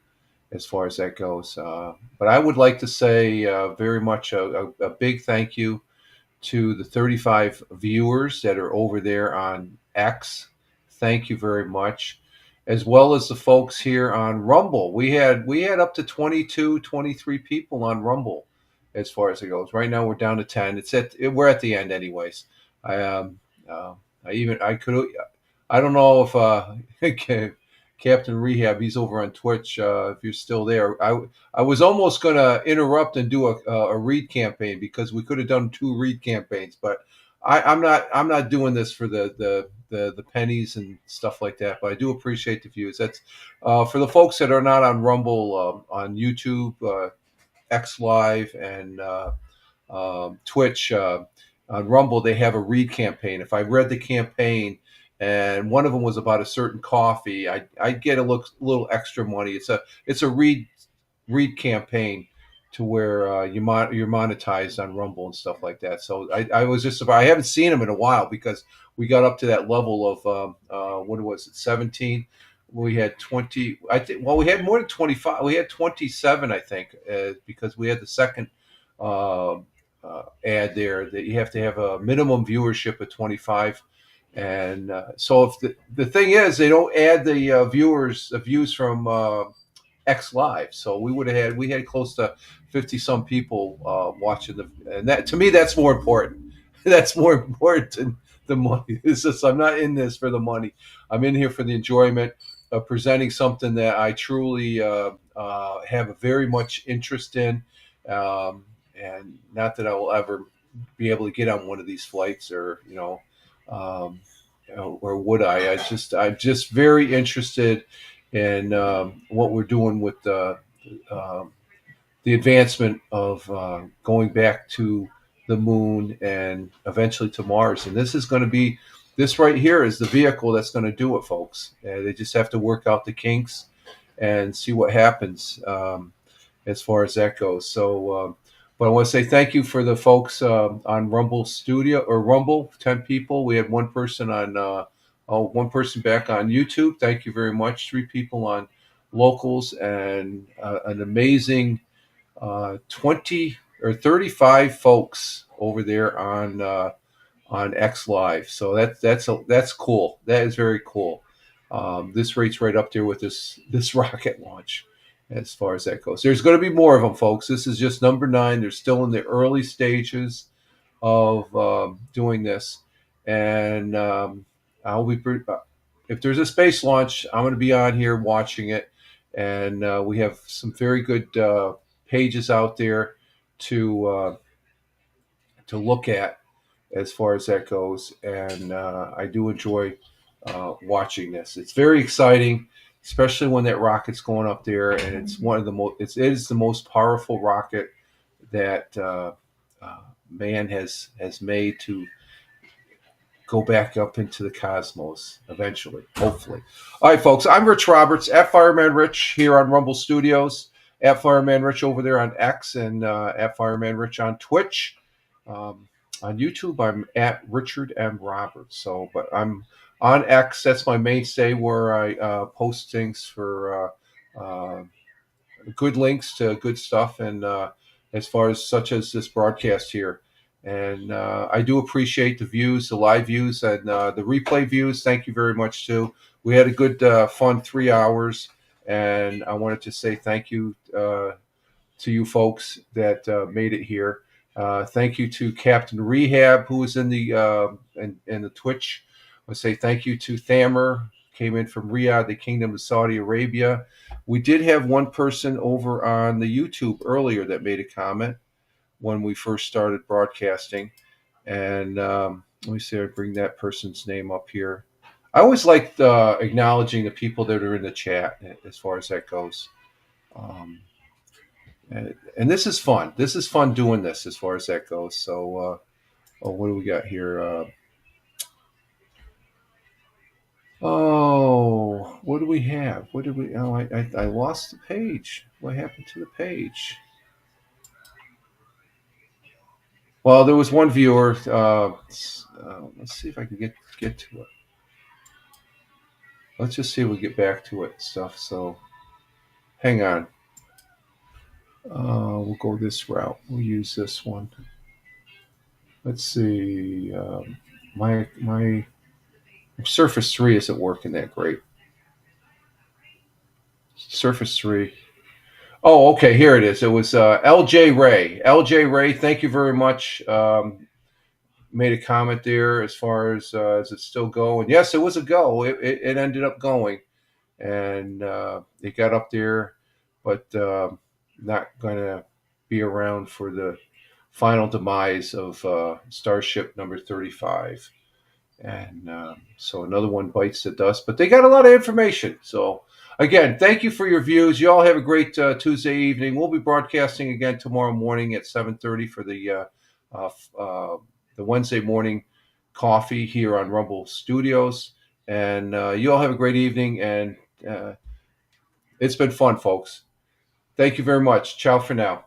as far as that goes. But I would like to say very much a big thank you to the 35 viewers that are over there on X. Thank you very much. As well as the folks here on Rumble. We had up to 22, 23 people on Rumble as far as it goes. Right now we're down to 10. We're at the end anyways. I don't know if Captain Rehab, he's over on Twitch. If you're still there, I was almost going to interrupt and do a read campaign, because we could have done 2 read campaigns, but I'm not doing this for the pennies and stuff like that. But I do appreciate the views. That's for the folks that are not on Rumble, on YouTube, X Live, and Twitch. On Rumble, they have a read campaign. If I read the campaign and one of them was about a certain coffee, I'd get a little extra money. It's a read campaign to where you're monetized on Rumble and stuff like that. So I was just I haven't seen them in a while, because we got up to that level of what was it, 17. We had 20. We had more than 25. We had 27, I think, because we had the second ad there that you have to have a minimum viewership of 25. And so if the thing is, they don't add the views from X Live. So we had close to 50 some people watching and that, to me, that's more important. That's more important than the money. It's just, I'm not in this for the money. I'm in here for the enjoyment of presenting something that I truly have a very much interest in. And not that I will ever be able to get on one of these flights, or or would I? I'm just very interested in what we're doing with the advancement of going back to the moon and eventually to Mars. And this right here is the vehicle that's going to do it, folks. They just have to work out the kinks and see what happens as far as that goes. So, but I want to say thank you for the folks on Rumble Studio, or Rumble, 10 people. We had one person on, one person back on YouTube. Thank you very much. 3 people on Locals, and an amazing 20 or 35 folks over there on X Live. So that's cool. That is very cool. This rate's right up there with this rocket launch as far as that goes. There's going to be more of them, folks. This is just number 9. They're still in the early stages of doing this, and I'll be if there's a space launch, I'm going to be on here watching it, and we have some very good pages out there to look at as far as that goes, and I do enjoy watching this. It's very exciting, especially when that rocket's going up there, and it's one of the most. It is the most powerful rocket that man has made to go back up into the cosmos eventually, hopefully. All right, folks. I'm Rich Roberts at Fireman Rich here on Rumble Studios, at Fireman Rich over there on X, and at Fireman Rich on Twitch. On YouTube, I'm at Richard M. Roberts. So, but I'm on X. That's my mainstay, where I post things for good links to good stuff, and as far as such as this broadcast here. And I do appreciate the views, the live views, and the replay views. Thank you very much too. We had a good, fun 3 hours, and I wanted to say thank you to you folks that made it here. Thank you to Captain Rehab, who was in the Twitch. I want to say thank you to Thamer, came in from Riyadh, the Kingdom of Saudi Arabia. We did have one person over on the YouTube earlier that made a comment when we first started broadcasting. And let me see if I bring that person's name up here. I always like acknowledging the people that are in the chat as far as that goes. And this is fun. This is fun doing this as far as that goes. So, what do we got here? What do we have? What did we? Oh, I lost the page. What happened to the page? Well, there was one viewer. Let's see if I can get to it. Let's just see if we get back to it and stuff. So, hang on. We'll go this route. We'll use this one. Let's see. My Surface 3 isn't working that great. Surface 3. Oh, okay. Here it is. It was LJ Ray. LJ Ray, thank you very much. Made a comment there as far as is it still going? Yes, it was a go. It ended up going, and it got up there, but not going to be around for the final demise of Starship number 35. And so another one bites the dust, but they got a lot of information. So again, thank you for your views. You all have a great Tuesday evening. We'll be broadcasting again tomorrow morning at 7:30 for the Wednesday morning coffee here on Rumble Studios. And you all have a great evening. And it's been fun, folks. Thank you very much. Ciao for now.